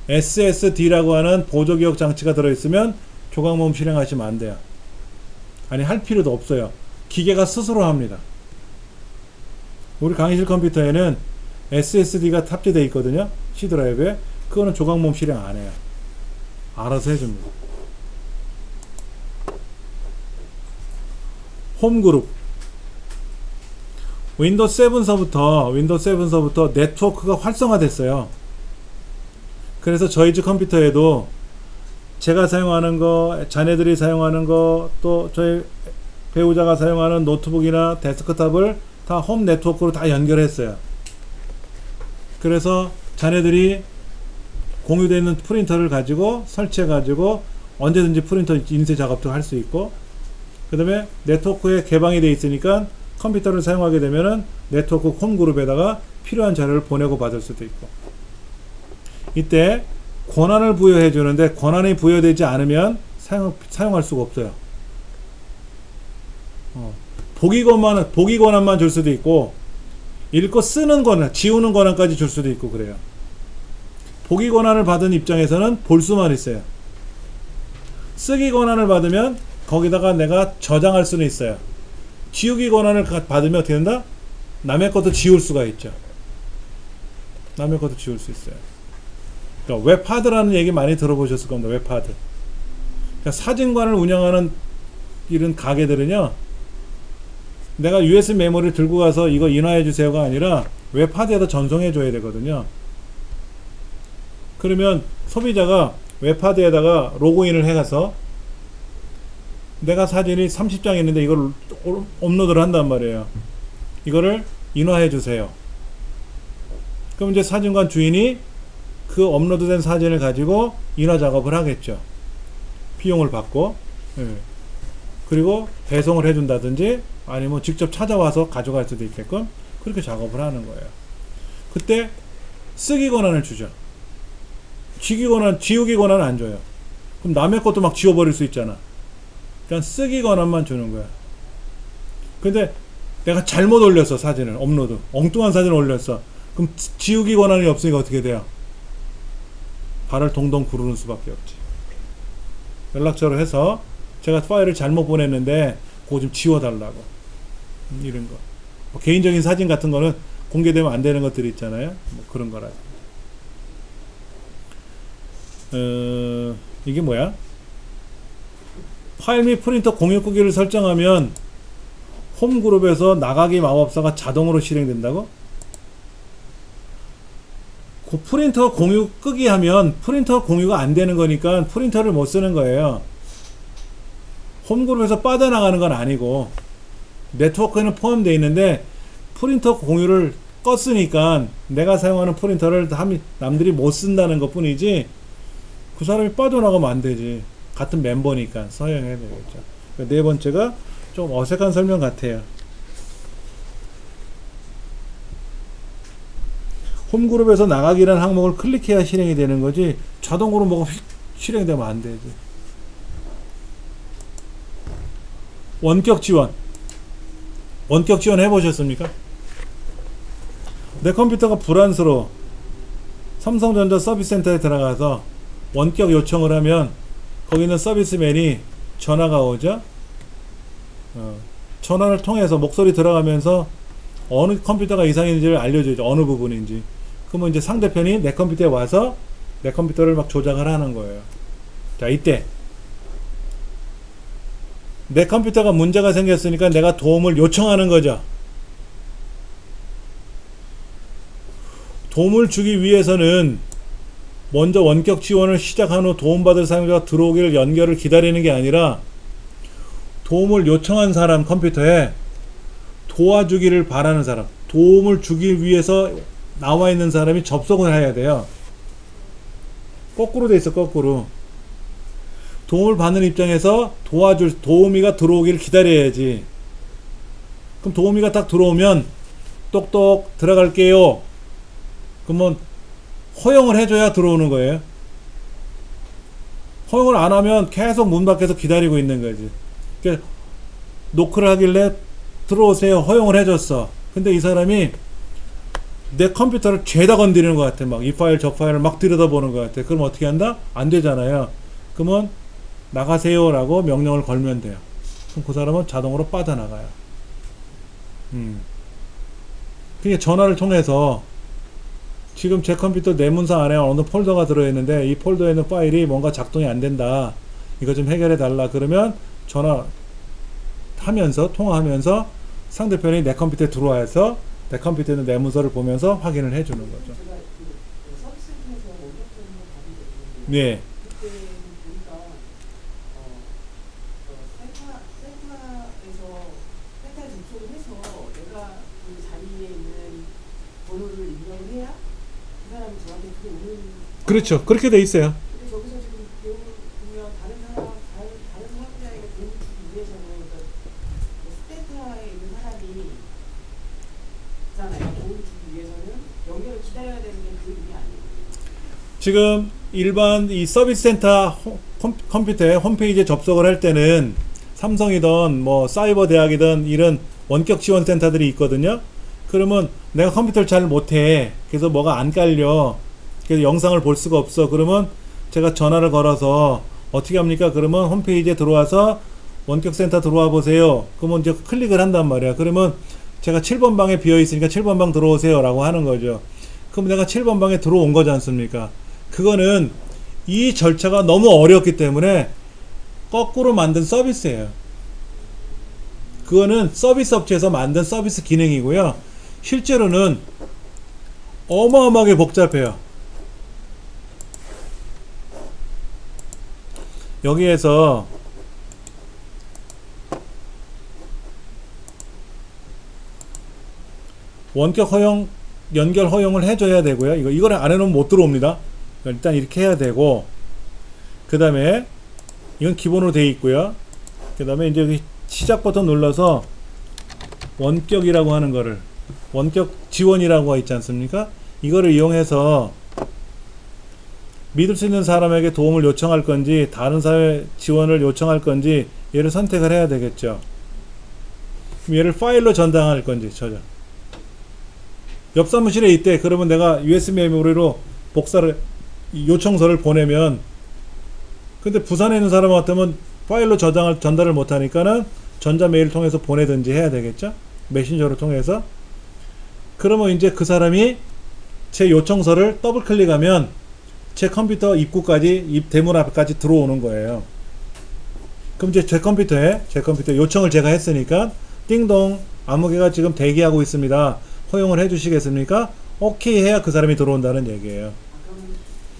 SSD라고 하는 보조기억 장치가 들어있으면 조각 모음 실행하시면 안 돼요. 아니, 할 필요도 없어요. 기계가 스스로 합니다. 우리 강의실 컴퓨터에는 SSD가 탑재되어 있거든요. C 드라이브에. 그거는 조각 모음 실행 안 해요. 알아서 해줍니다. 홈그룹. 윈도우 7서부터 네트워크가 활성화됐어요. 그래서 저희 집 컴퓨터에도 제가 사용하는 거, 자네들이 사용하는 거, 또 저희 배우자가 사용하는 노트북이나 데스크탑을 다 홈 네트워크로 다 연결했어요. 그래서 자네들이 공유되어 있는 프린터를 가지고 설치해 가지고 언제든지 프린터 인쇄 작업도 할 수 있고, 그 다음에 네트워크에 개방이 되어 있으니까 컴퓨터를 사용하게 되면은 네트워크 홈그룹에다가 필요한 자료를 보내고 받을 수도 있고, 이때 권한을 부여해 주는데 권한이 부여되지 않으면 사용할 수가 없어요. 보기 권한만 줄 수도 있고 읽고 쓰는 권한, 지우는 권한까지 줄 수도 있고 그래요. 보기 권한을 받은 입장에서는 볼 수만 있어요. 쓰기 권한을 받으면 거기다가 내가 저장할 수는 있어요. 지우기 권한을 받으면 어떻게 된다? 남의 것도 지울 수가 있죠. 남의 것도 지울 수 있어요. 그러니까 웹하드라는 얘기 많이 들어보셨을 겁니다. 웹하드. 그러니까 사진관을 운영하는 이런 가게들은요, 내가 USB 메모리를 들고 가서 이거 인화해 주세요가 아니라 웹하드에다 전송해 줘야 되거든요. 그러면 소비자가 웹하드에다가 로그인을 해가서 내가 사진이 30장 있는데 이걸 업로드를 한단 말이에요. 이거를 인화해 주세요. 그럼 이제 사진관 주인이 그 업로드된 사진을 가지고 인화 작업을 하겠죠. 비용을 받고. 그리고 배송을 해준다든지 아니면 직접 찾아와서 가져갈 수도 있게끔 그렇게 작업을 하는 거예요. 그때 쓰기 권한을 주죠. 지우기 권한은 안 줘요. 그럼 남의 것도 막 지워버릴 수 있잖아. 그냥 쓰기 권한만 주는 거야. 근데 내가 잘못 올렸어, 사진을. 업로드. 엉뚱한 사진을 올렸어. 그럼 지우기 권한이 없으니까 어떻게 돼요? 발을 동동 구르는 수밖에 없지. 연락처를 해서 제가 파일을 잘못 보냈는데 그거 좀 지워달라고. 이런 거. 뭐 개인적인 사진 같은 거는 공개되면 안 되는 것들이 있잖아요. 뭐 그런 거라. 이게 뭐야? 파일 및 프린터 공유 끄기를 설정하면 홈그룹에서 나가기 마법사가 자동으로 실행된다고? 그 프린터 공유 끄기 하면 프린터 공유가 안 되는 거니까 프린터를 못 쓰는 거예요. 홈그룹에서 빠져나가는 건 아니고 네트워크에는 포함되어 있는데 프린터 공유를 껐으니까 내가 사용하는 프린터를 남들이 못 쓴다는 것 뿐이지 그 사람이 빠져나가면 안 되지. 같은 멤버니까 서명해야 되겠죠. 네 번째가 좀 어색한 설명 같아요. 홈그룹에서 나가기라는 항목을 클릭해야 실행이 되는 거지 자동으로 뭐가 실행되면 안 되지. 원격 지원 해보셨습니까? 내 컴퓨터가 불안스러워. 삼성전자 서비스센터에 들어가서 원격 요청을 하면 거기 있는 서비스맨이 전화가 오죠. 전화를 통해서 목소리 들어가면서 어느 컴퓨터가 이상인지를 알려줘야죠. 어느 부분인지. 그러면 이제 상대편이 내 컴퓨터에 와서 내 컴퓨터를 막 조작을 하는 거예요. 자, 이때 내 컴퓨터가 문제가 생겼으니까 내가 도움을 요청하는 거죠. 도움을 주기 위해서는 먼저 원격 지원을 시작한 후 도움받을 사용자가 들어오기를 연결을 기다리는 게 아니라 도움을 요청한 사람 컴퓨터에 도와주기를 바라는 사람, 도움을 주기 위해서 나와 있는 사람이 접속을 해야 돼요. 거꾸로 돼 있어. 거꾸로. 도움을 받는 입장에서 도우미가 들어오기를 기다려야지. 그럼 도우미가 딱 들어오면 똑똑 들어갈게요. 그러면 허용을 해줘야 들어오는 거예요. 허용을 안 하면 계속 문 밖에서 기다리고 있는 거지. 그러니까 노크를 하길래 들어오세요. 허용을 해줬어. 근데 이 사람이 내 컴퓨터를 죄다 건드리는 것 같아. 막 이 파일 저 파일을 막 들여다보는 것 같아. 그럼 어떻게 한다? 안 되잖아요. 그러면 나가세요 라고 명령을 걸면 돼요. 그럼 그 사람은 자동으로 빠져나가요. 그게 전화를 통해서 지금 제 컴퓨터 내문서 안에 어느 폴더가 들어있는데 이 폴더에 있는 파일이 뭔가 작동이 안 된다. 이거 좀 해결해 달라. 그러면 통화하면서 상대편이 내 컴퓨터에 들어와서 내 컴퓨터에 있는 내문서를 보면서 확인을 해주는 거죠. 네. 그렇죠. 그렇게 돼 있어요. 근데 저기서 지금 보면 다른 사업자에게 도움을 주기 위해서는 스테타에 있는 사람이 있잖아요. 도움을 주기 위해서는 연결을 기다려야 되는 게 그 의미 아니에요? 지금 일반 이 서비스 센터 컴퓨터에 홈페이지에 접속을 할 때는 삼성이든 뭐 사이버 대학이든 이런 원격 지원 센터들이 있거든요. 그러면 내가 컴퓨터를 잘 못해. 그래서 뭐가 안 깔려. 그래서 영상을 볼 수가 없어. 그러면 제가 전화를 걸어서 어떻게 합니까? 그러면 홈페이지에 들어와서 원격 센터 들어와 보세요. 그러면 이제 클릭을 한단 말이야. 그러면 제가 7번 방에 비어 있으니까 7번 방 들어오세요 라고 하는 거죠. 그럼 내가 7번 방에 들어온 거지 않습니까? 그거는 이 절차가 너무 어렵기 때문에 거꾸로 만든 서비스예요. 그거는 서비스 업체에서 만든 서비스 기능이고요. 실제로는 어마어마하게 복잡해요. 여기에서 원격 허용, 연결 허용을 해줘야 되고요. 이거를 안 해놓으면 못 들어옵니다. 일단 이렇게 해야 되고, 그 다음에 이건 기본으로 되어 있고요. 그 다음에 이제 여기 시작 버튼 눌러서 원격이라고 하는 거를, 원격 지원이라고 있지 않습니까? 이거를 이용해서 믿을 수 있는 사람에게 도움을 요청할 건지 다른 사회 지원을 요청할 건지 얘를 선택을 해야 되겠죠. 그럼 얘를 파일로 전달할 건지 저장. 옆 사무실에 있대. 그러면 내가 USB 메모리로 복사를 요청서를 보내면, 근데 부산에 있는 사람 같으면 파일로 전달을 못하니까는 전자메일 통해서 보내든지 해야 되겠죠. 메신저를 통해서. 그러면 이제 그 사람이 제 요청서를 더블 클릭하면 제 컴퓨터 입구까지, 대문 앞까지 들어오는 거예요. 그럼 이제 제 컴퓨터에 요청을 제가 했으니까 띵동, 아무개가 지금 대기하고 있습니다. 허용을 해 주시겠습니까? 오케이 해야 그 사람이 들어온다는 얘기예요.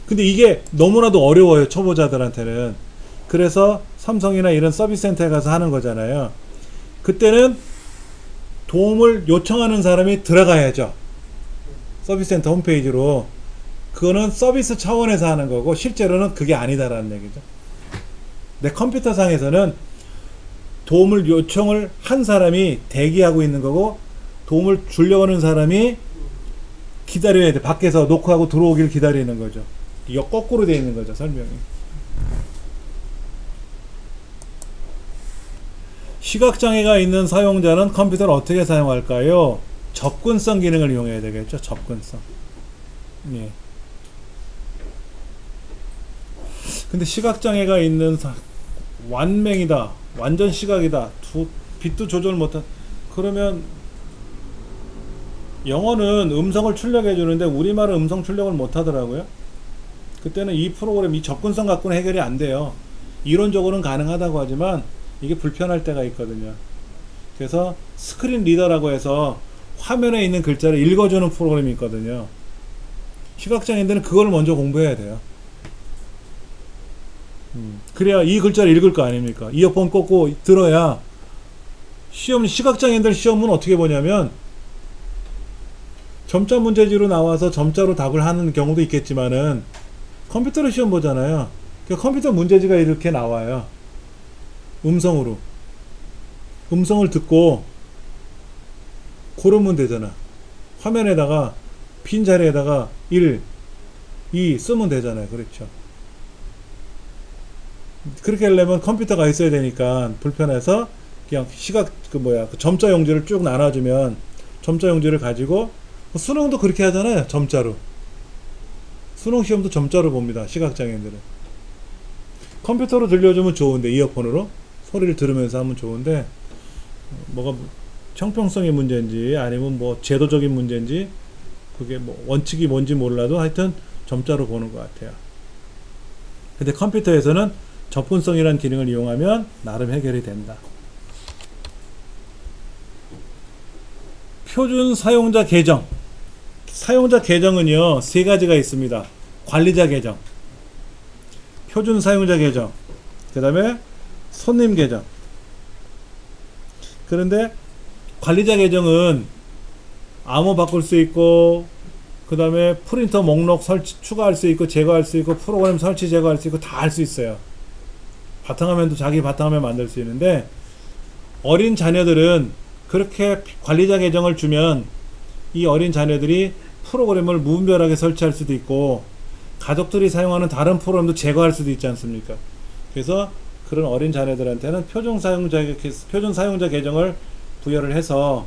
근데 이게 너무나도 어려워요, 초보자들한테는. 그래서 삼성이나 이런 서비스 센터에 가서 하는 거잖아요. 그때는 도움을 요청하는 사람이 들어가야죠. 서비스 센터 홈페이지로. 그거는 서비스 차원에서 하는 거고 실제로는 그게 아니다라는 얘기죠. 내 컴퓨터 상에서는 도움을 요청을 한 사람이 대기하고 있는 거고, 도움을 주려고 하는 사람이 기다려야 돼. 밖에서 녹화하고 들어오길 기다리는 거죠. 이거 거꾸로 되어 있는 거죠, 설명이. 시각장애가 있는 사용자는 컴퓨터를 어떻게 사용할까요? 접근성 기능을 이용해야 되겠죠. 접근성. 예. 근데 시각장애가 있는 완맹이다, 완전 시각이다, 빛도 조절 못한, 그러면 영어는 음성을 출력해 주는데 우리말은 음성 출력을 못 하더라고요. 그때는 이 프로그램, 이 접근성 갖고는 해결이 안 돼요. 이론적으로는 가능하다고 하지만 이게 불편할 때가 있거든요. 그래서 스크린 리더라고 해서 화면에 있는 글자를 읽어주는 프로그램이 있거든요. 시각장애인들은 그걸 먼저 공부해야 돼요. 그래야 이 글자를 읽을 거 아닙니까? 이어폰 꽂고 들어야. 시각장애인들 시험은 어떻게 보냐면 점자 문제지로 나와서 점자로 답을 하는 경우도 있겠지만은 컴퓨터로 시험 보잖아요. 컴퓨터 문제지가 이렇게 나와요. 음성으로. 음성을 듣고 고르면 되잖아. 화면에다가 빈 자리에다가 1, 2 쓰면 되잖아요. 그렇죠. 그렇게 하려면 컴퓨터가 있어야 되니까 불편해서 그냥 그 점자 용지를 쭉 나눠주면 점자 용지를 가지고, 수능도 그렇게 하잖아요. 점자로. 수능 시험도 점자로 봅니다. 시각장애인들은. 컴퓨터로 들려주면 좋은데, 이어폰으로 소리를 들으면서 하면 좋은데, 뭐가 형평성의 문제인지 아니면 뭐 제도적인 문제인지 그게 뭐 원칙이 뭔지 몰라도 하여튼 점자로 보는 것 같아요. 근데 컴퓨터에서는 접근성이라는 기능을 이용하면 나름 해결이 된다. 표준 사용자 계정. 사용자 계정은요, 세 가지가 있습니다. 관리자 계정, 표준 사용자 계정, 그 다음에 손님 계정. 그런데 관리자 계정은 암호 바꿀 수 있고, 그 다음에 프린터 목록 추가할 수 있고, 제거할 수 있고, 프로그램 설치 제거할 수 있고, 다 할 수 있어요. 바탕화면도 자기 바탕화면 만들 수 있는데, 어린 자녀들은 그렇게 관리자 계정을 주면 이 어린 자녀들이 프로그램을 무분별하게 설치할 수도 있고, 가족들이 사용하는 다른 프로그램도 제거할 수도 있지 않습니까? 그래서 그런 어린 자녀들한테는 표준 사용자 계정을 부여를 해서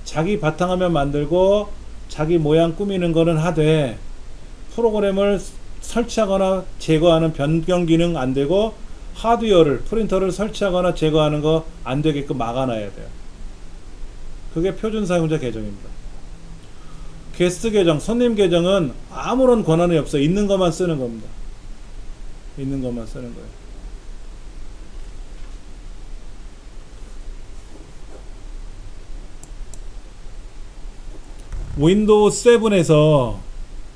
자기 바탕화면 만들고 자기 모양 꾸미는 거는 하되 프로그램을 설치하거나 제거하는 변경 기능 안 되고 하드웨어를 프린터를 설치하거나 제거하는 거 안 되게끔 막아놔야 돼요. 그게 표준 사용자 계정입니다. 게스트 계정, 손님 계정은 아무런 권한이 없어요. 있는 것만 쓰는 겁니다. 있는 것만 쓰는 거예요. 윈도우 7에서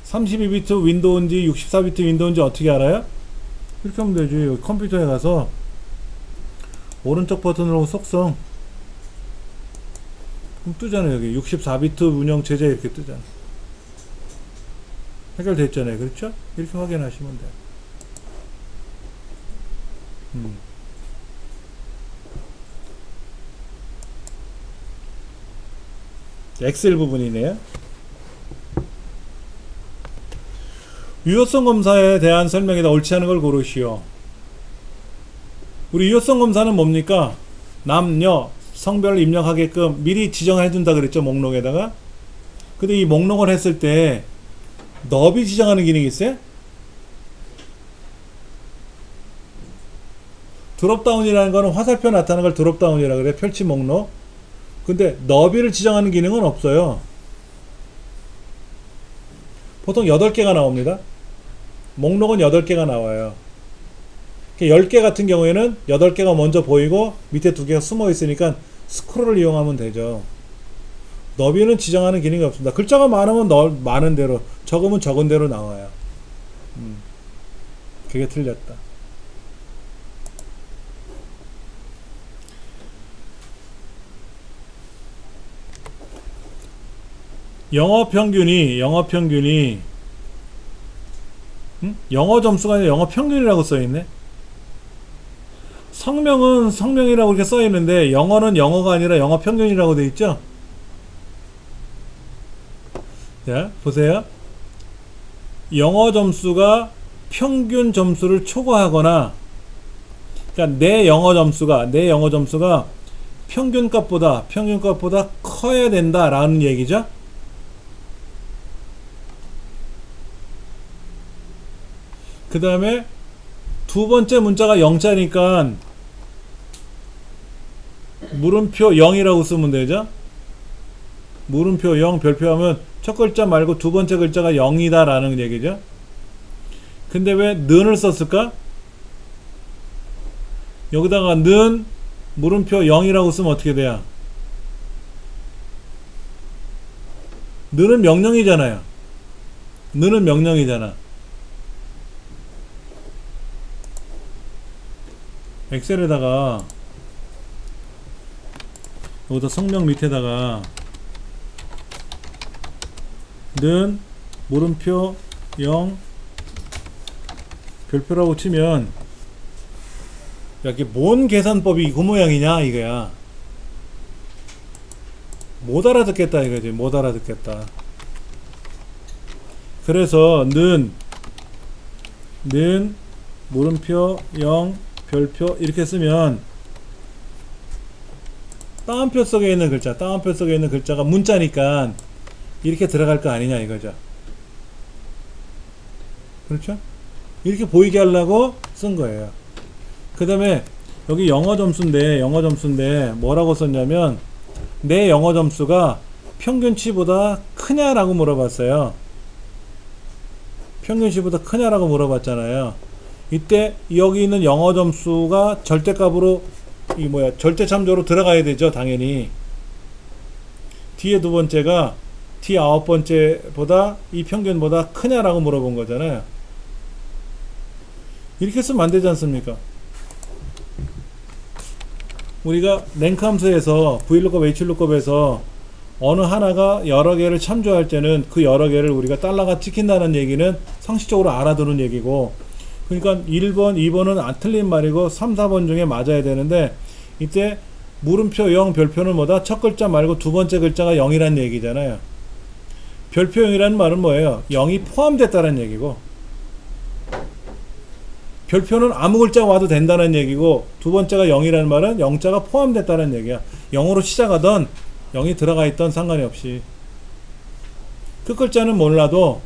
32비트 윈도우인지 64비트 윈도우인지 어떻게 알아요? 이렇게 하면 되지. 컴퓨터에 가서 오른쪽 버튼으로 속성 그럼 뜨잖아요. 여기 64비트 운영체제 이렇게 뜨잖아요. 해결됐잖아요. 그렇죠? 이렇게 확인하시면 돼요. 엑셀 부분이네요. 유효성 검사에 대한 설명이다. 옳지 않은 걸 고르시오. 우리 유효성 검사는 뭡니까? 남녀 성별을 입력하게끔 미리 지정해 준다 그랬죠. 목록에다가. 근데 이 목록을 했을 때 너비 지정하는 기능이 있어요? 드롭다운이라는 거는 화살표 나타나는 걸 드롭다운이라 그래. 펼치 목록. 근데 너비를 지정하는 기능은 없어요. 보통 8개가 나옵니다. 목록은 8개가 나와요. 10개 같은 경우에는 8개가 먼저 보이고 밑에 2개가 숨어 있으니까 스크롤을 이용하면 되죠. 너비는 지정하는 기능이 없습니다. 글자가 많으면 많은 대로, 적으면 적은 대로 나와요. 그게 틀렸다. 영어 평균이 영어 점수가 아니라 영어 평균이라고 써있네. 성명은 성명이라고 이렇게 써있는데 영어는 영어가 아니라 영어 평균이라고 되어있죠. 자 보세요. 영어 점수가 평균 점수를 초과하거나, 그러니까 내 영어 점수가 평균값보다 커야 된다라는 얘기죠. 그 다음에 두 번째 문자가 0자니까 물음표 0이라고 쓰면 되죠. 물음표 0 별표하면 첫 글자 말고 두 번째 글자가 0이다 라는 얘기죠. 근데 왜 는을 썼을까? 여기다가 는 물음표 0이라고 쓰면 어떻게 돼요? 는은 명령이잖아요. 는은 명령이잖아. 엑셀에다가 여기다 성명 밑에다가 는 물음표 0 별표라고 치면, 야, 이게 뭔 계산법이 그 모양이냐 이거야. 못 알아듣겠다 이거지. 못 알아듣겠다. 그래서 는 물음표 0 별표 이렇게 쓰면 따옴표 속에 있는 글자가 문자니까 이렇게 들어갈 거 아니냐 이거죠. 그렇죠? 이렇게 보이게 하려고 쓴 거예요. 그 다음에 여기 영어 점수인데 뭐라고 썼냐면 내 영어 점수가 평균치보다 크냐라고 물어봤어요. 평균치보다 크냐라고 물어봤잖아요. 이때 여기 있는 영어 점수가 절대값으로 절대참조로 들어가야 되죠. 당연히 뒤에 두 번째가 뒤 아홉 번째보다 이 평균보다 크냐라고 물어본 거잖아요. 이렇게 쓰면 안 되지 않습니까? 우리가 랭크 함수에서 VLOOKUP, HLOOKUP에서 어느 하나가 여러 개를 참조할 때는 그 여러 개를 우리가 달러가 찍힌다는 얘기는 상식적으로 알아두는 얘기고, 그러니까 1번, 2번은 틀린 말이고 3, 4번 중에 맞아야 되는데, 이때 물음표 0 별표는 뭐다? 첫 글자 말고 두 번째 글자가 0이란 얘기잖아요. 별표 0이라는 말은 뭐예요? 0이 포함됐다는 얘기고, 별표는 아무 글자 와도 된다는 얘기고, 두 번째가 0이라는 말은 0자가 포함됐다는 얘기야. 0으로 시작하던 0이 들어가 있던 상관이 없이. 끝글자는 몰라도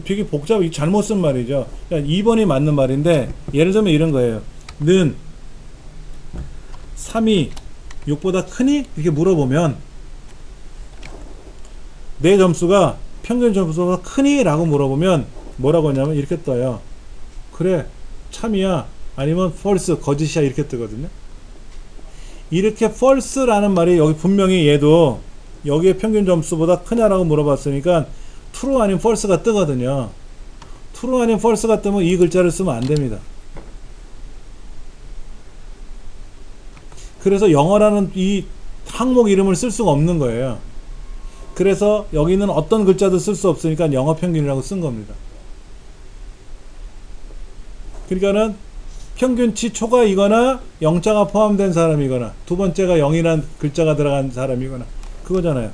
되게 복잡해. 잘못 쓴 말이죠. 그러니까 2번이 맞는 말인데, 예를 들면 이런 거예요. 는 3이 6보다 크니? 이렇게 물어보면 내 점수가 평균 점수가 크니? 라고 물어보면 뭐라고 하냐면 이렇게 떠요. 그래, 참이야. 아니면 false, 거짓이야. 이렇게 뜨거든요. 이렇게 false라는 말이 여기 분명히 얘도 여기에 평균 점수보다 크냐라고 물어봤으니까 true 아니면 false가 뜨거든요. true 아니면 false가 뜨면 이 글자를 쓰면 안 됩니다. 그래서 영어라는 이 항목 이름을 쓸 수가 없는 거예요. 그래서 여기는 어떤 글자도 쓸 수 없으니까 영어 평균이라고 쓴 겁니다. 그러니까는 평균치 초과이거나 0자가 포함된 사람이거나 두 번째가 0이라는 글자가 들어간 사람이거나 그거잖아요.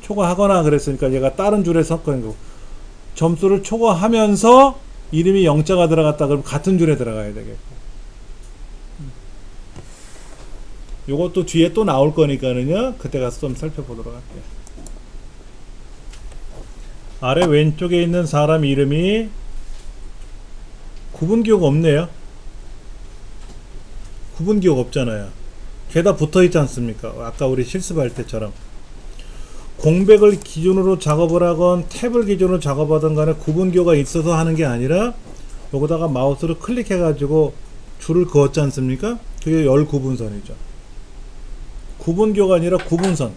초과하거나 그랬으니까 얘가 다른 줄에 섞은 거고, 점수를 초과하면서 이름이 0자가 들어갔다 그러면 같은 줄에 들어가야 되겠고, 요것도 뒤에 또 나올 거니까는요, 그때 가서 좀 살펴보도록 할게요. 아래 왼쪽에 있는 사람 이름이 구분기호가 없네요. 구분기호가 없잖아요. 게다 붙어있지 않습니까? 아까 우리 실습할 때처럼 공백을 기준으로 작업을 하건 탭을 기준으로 작업하던 간에 구분기호가 있어서 하는 게 아니라 여기다가 마우스를 클릭해 가지고 줄을 그었지 않습니까? 그게 열 구분선이죠. 구분기호가 아니라 구분선.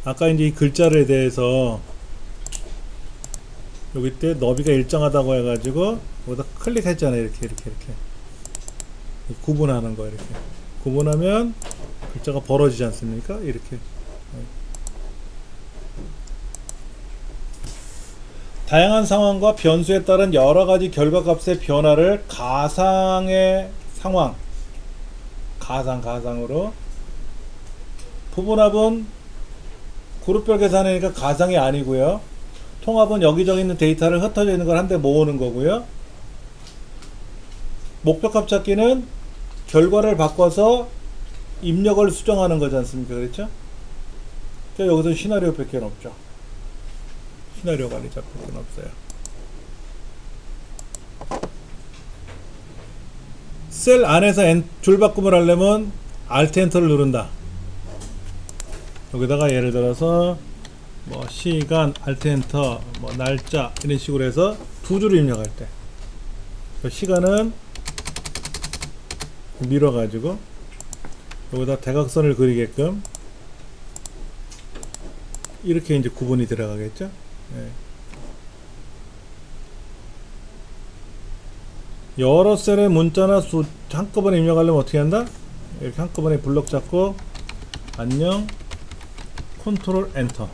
아까 이제 이 글자에 대해서 여기 때 너비가 일정하다고 해가지고 여기다 클릭했잖아요. 이렇게 구분하는 거. 이렇게 구분하면 글자가 벌어지지 않습니까? 이렇게. 다양한 상황과 변수에 따른 여러가지 결과값의 변화를 가상의 상황, 가상으로, 부분합은 그룹별 계산이니까 가상이 아니고요. 통합은 여기저기 있는 데이터를 흩어져 있는 걸 한데 모으는 거고요. 목표값 찾기는 결과를 바꿔서 입력을 수정하는 거지 않습니까? 그렇죠? 그러니까 여기서 시나리오 밖에 없죠. 시나리오 관리자 밖에 없어요. 셀 안에서 줄 바꿈을 하려면 Alt Enter를 누른다. 여기다가 예를 들어서 뭐 시간, Alt Enter, 뭐 날짜 이런 식으로 해서 두 줄을 입력할 때 시간은 밀어가지고 여기다 대각선을 그리게끔 이렇게 이제 구분이 들어가겠죠. 네. 여러 셀의 문자나 수 한꺼번에 입력하려면 어떻게 한다? 이렇게 한꺼번에 블럭 잡고 안녕 컨트롤 엔터,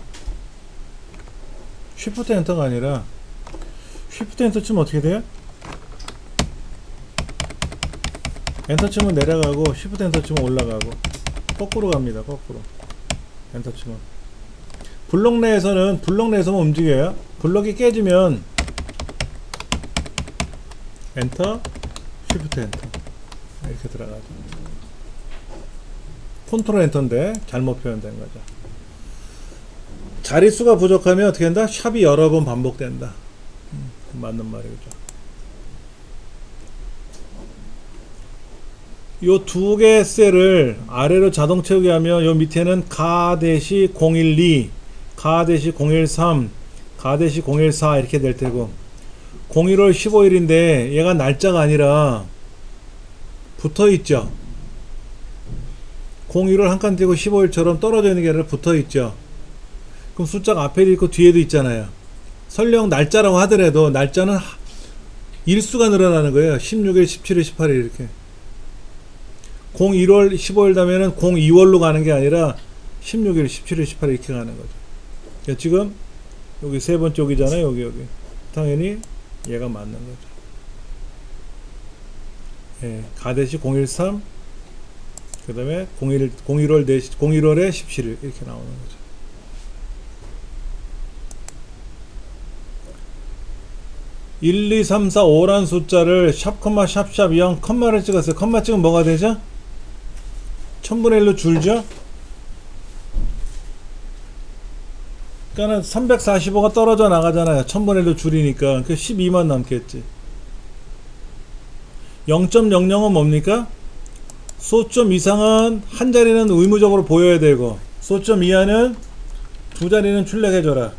쉬프트 엔터가 아니라 쉬프트 엔터 치면 어떻게 돼요? 엔터 치면 내려가고 쉬프트 엔터 치면 올라가고 거꾸로 갑니다. 거꾸로 엔터 치면 블록 내에서만 움직여요. 블록이 깨지면 엔터, 쉬프트 엔터 이렇게 들어가죠. 컨트롤 엔터인데 잘못 표현된 거죠. 자릿수가 부족하면 어떻게 한다? 샵이 여러 번 반복된다. 맞는 말이죠. 요 두 개의 셀을 아래로 자동 채우게 하면 요 밑에는 가-012, 가-013, 가-014 이렇게 될 테고, 01월 15일인데 얘가 날짜가 아니라 붙어있죠. 01월 한 칸 띄고 15일처럼 떨어져 있는 게 아니라 붙어있죠. 그럼 숫자가 앞에도 있고 뒤에도 있잖아요. 설령 날짜라고 하더라도 날짜는 일수가 늘어나는 거예요. 16일, 17일, 18일 이렇게. 01월 15일 다음에는 02월로 가는 게 아니라 16일, 17일, 18일 이렇게 가는 거죠. 그러니까 지금 여기 세 번째 여기잖아요. 여기 당연히 얘가 맞는 거죠. 예, 가대시 013, 그 다음에 01월에 17일 이렇게 나오는 거죠. 1, 2, 3, 4, 5란 숫자를 샵, 컴마, 샵, 샵, 0, 컴마를 찍었어요. 컴마 찍으면 뭐가 되죠? 1000분의 1로 줄죠? 그러니까 345가 떨어져 나가잖아요. 1000분의 1로 줄이니까. 그 12만 남겠지. 0.00은 뭡니까? 소점 이상은 한 자리는 의무적으로 보여야 되고, 소점 이하는 두 자리는 출력해줘라.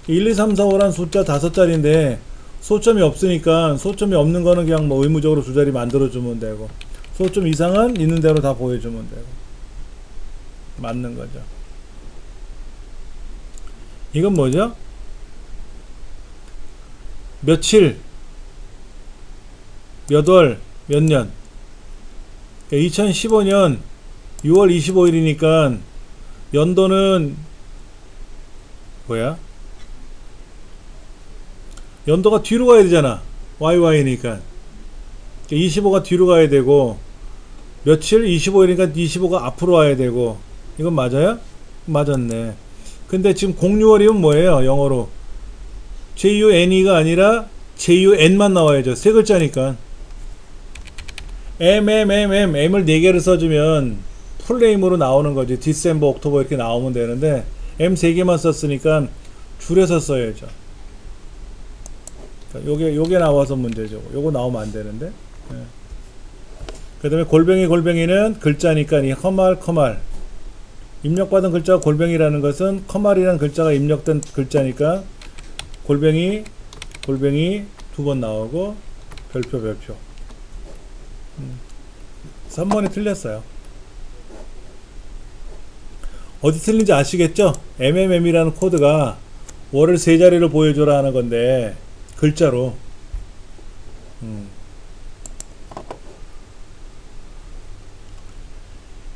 1, 2, 3, 4, 5란 숫자 5자리인데 소점이 없으니까 소점이 없는 거는 그냥 뭐 의무적으로 두 자리 만들어주면 되고, 소점 이상은 있는 대로 다 보여주면 되고. 맞는 거죠. 이건 뭐죠? 며칠, 몇 월, 몇 년. 2015년 6월 25일이니까 연도는 뭐야? 연도가 뒤로 가야 되잖아. YY니까 25가 뒤로 가야 되고, 며칠 25일이니까 25가 앞으로 와야 되고. 이건 맞아요? 맞았네. 근데 지금 06월이면 뭐예요? 영어로 JUNE가 아니라 JUN만 나와야죠. 세 글자니까. M을 4개를 써주면 풀네임으로 나오는 거지. 디셈버, 옥토버 이렇게 나오면 되는데 M 3개만 썼으니까 줄여서 써야죠. 요게 나와서 문제죠. 요거 나오면 안 되는데. 예. 그 다음에 골뱅이는 글자니까 이 커말. 입력받은 글자가 골뱅이라는 것은 커말이라는 글자가 입력된 글자니까 골뱅이 2번 나오고 별표. 3번이 틀렸어요. 어디 틀린지 아시겠죠? MMM이라는 코드가 월을 세 자리를 보여줘라 하는 건데 글자로.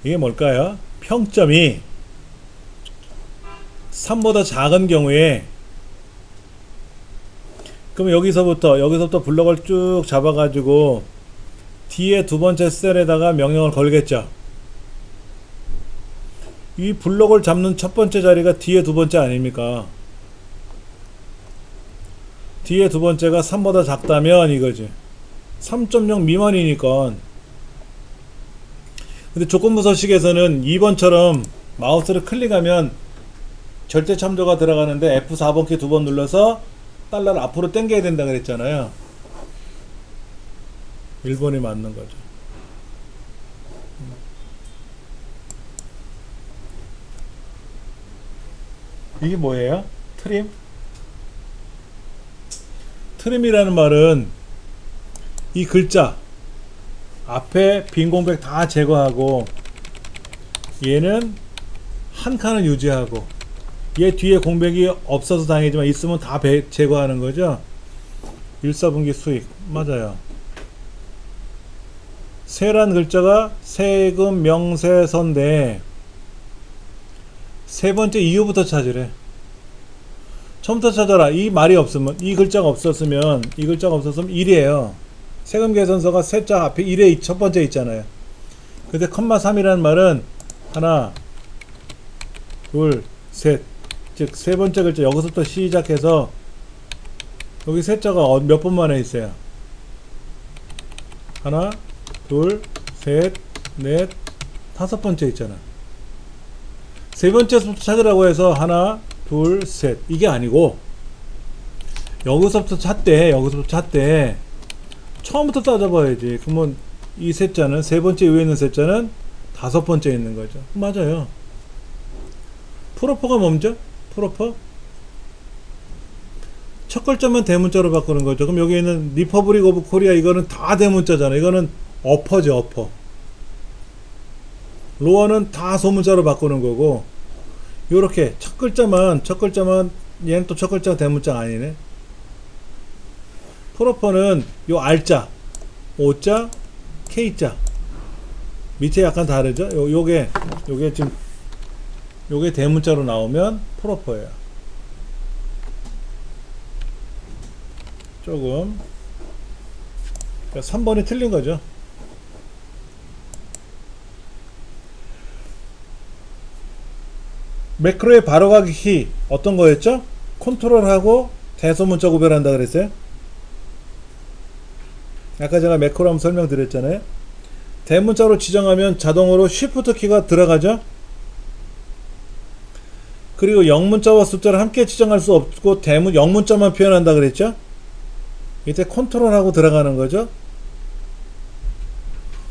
이게 뭘까요? 평점이 3보다 작은 경우에, 그럼 여기서부터 블럭을 쭉 잡아가지고 뒤에 두 번째 셀에다가 명령을 걸겠죠. 이 블럭을 잡는 첫 번째 자리가 뒤에 두 번째 아닙니까? 뒤에 두 번째가 3보다 작다면 이거지. 3.0 미만이니까. 근데 조건부서식에서는 2번처럼 마우스를 클릭하면 절대 참조가 들어가는데 F4번 키 2번 눌러서 달러를 앞으로 당겨야 된다 그랬잖아요. 1번이 맞는 거죠. 이게 뭐예요? 트림이라는 말은 이 글자 앞에 빈 공백 다 제거하고, 얘는 한 칸을 유지하고, 얘 뒤에 공백이 없어서 다행이지만 있으면 다 제거하는 거죠. 1/4분기 수익 맞아요. 세란 글자가 세금 명세서인데 세 번째 이유부터 찾으래. 처음부터 찾아라. 이 말이 없으면, 이 글자가 없었으면 1이에요. 세금 계산서가 세자 앞에 1에 첫 번째 있잖아요. 근데 컴마 3이라는 말은 하나, 둘, 셋. 즉 세 번째 글자 여기서부터 시작해서 여기 세자가 몇 번 만에 있어요. 하나, 둘, 셋, 넷, 다섯 번째 있잖아. 세 번째부터 찾으라고 해서 하나, 둘, 셋 이게 아니고 여기서부터 찾되 처음부터 따져봐야지. 그러면 이 셋자는, 세 번째 위에 있는 셋자는 다섯 번째 있는 거죠. 맞아요. 프로퍼가 뭔죠? 프로퍼? 첫 글자만 대문자로 바꾸는 거죠. 그럼 여기 있는 리퍼블릭 오브 코리아 이거는 다 대문자잖아. 이거는 어퍼죠, 어퍼. 로어는 다 소문자로 바꾸는 거고, 요렇게 첫 글자만 얘는 또 첫 글자가 대문자 아니네. 프로퍼는 요 R자, O자, K자 밑에 약간 다르죠? 요게 지금 요게 대문자로 나오면 프로퍼예요. 조금 3번이 틀린 거죠. 매크로의 바로가기 키 어떤 거였죠? 컨트롤하고 대소문자 구별한다 그랬어요? 아까 제가 매크로 한번 설명드렸잖아요. 대문자로 지정하면 자동으로 쉬프트 키가 들어가죠. 그리고 영문자와 숫자를 함께 지정할 수 없고 영문자만 표현한다 그랬죠. 이때 컨트롤하고 들어가는 거죠.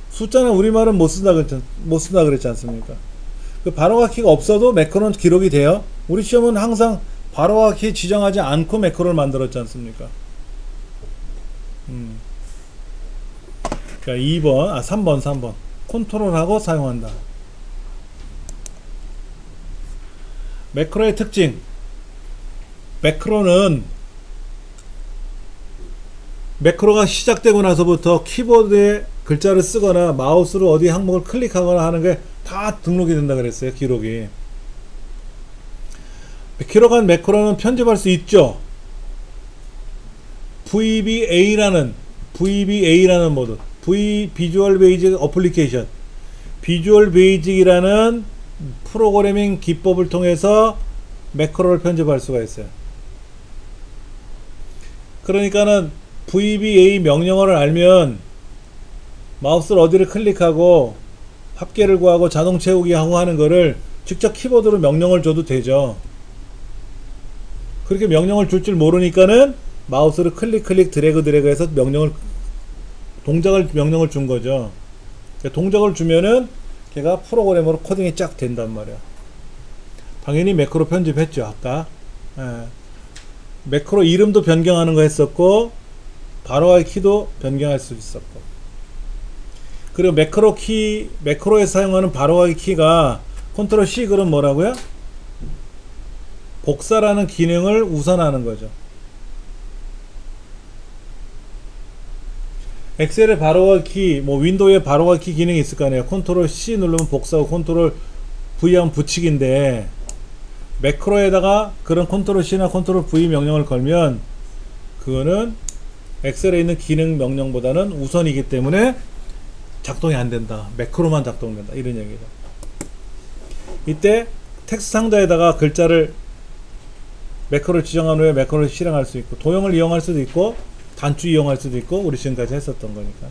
숫자는 우리말은 못 쓴다 그랬지 않습니까? 그 바로가 키가 없어도 매크로는 기록이 돼요. 우리 시험은 항상 바로가 키 지정하지 않고 매크로를 만들었지 않습니까? 그러니까 3번 컨트롤하고 사용한다. 매크로의 특징. 매크로가 시작되고 나서부터 키보드에 글자를 쓰거나 마우스로 어디 항목을 클릭하거나 하는 게 다 등록이 된다 그랬어요. 기록이. 기록한 매크로는 편집할 수 있죠. VBA라는 모드, 비주얼 베이직 어플리케이션, 비주얼 베이직이라는 프로그래밍 기법을 통해서 매크로를 편집할 수가 있어요. 그러니까는 VBA 명령어를 알면 마우스를 어디를 클릭하고 합계를 구하고 자동 채우기 하고 하는 거를 직접 키보드로 명령을 줘도 되죠. 그렇게 명령을 줄 줄 모르니까는 마우스를 클릭 드래그 해서 명령을 준 거죠. 동작을 주면은 걔가 프로그램으로 코딩이 쫙 된단 말이야. 당연히 매크로 편집했죠. 아까 매크로 이름도 변경하는 거 했었고 바로하기 키도 변경할 수 있었고, 그리고 매크로에 사용하는 바로하기 키가 컨트롤 C 그럼 뭐라고요? 복사라는 기능을 우선하는 거죠. 엑셀의 바로하기 키, 윈도우에 바로하기 키 기능이 있을 거 아니에요. 컨트롤 C 누르면 복사하고 컨트롤 V 하면 붙이기인데, 매크로에다가 그런 컨트롤 C나 컨트롤 V 명령을 걸면 그거는 엑셀에 있는 기능 명령보다는 우선이기 때문에 작동이 안 된다. 매크로만 작동된다. 이런 얘기다. 이때 텍스트 상자에다가 글자를 매크로를 지정한 후에 매크로를 실행할 수 있고, 도형을 이용할 수도 있고 단추 이용할 수도 있고, 우리 지금까지 했었던 거니까.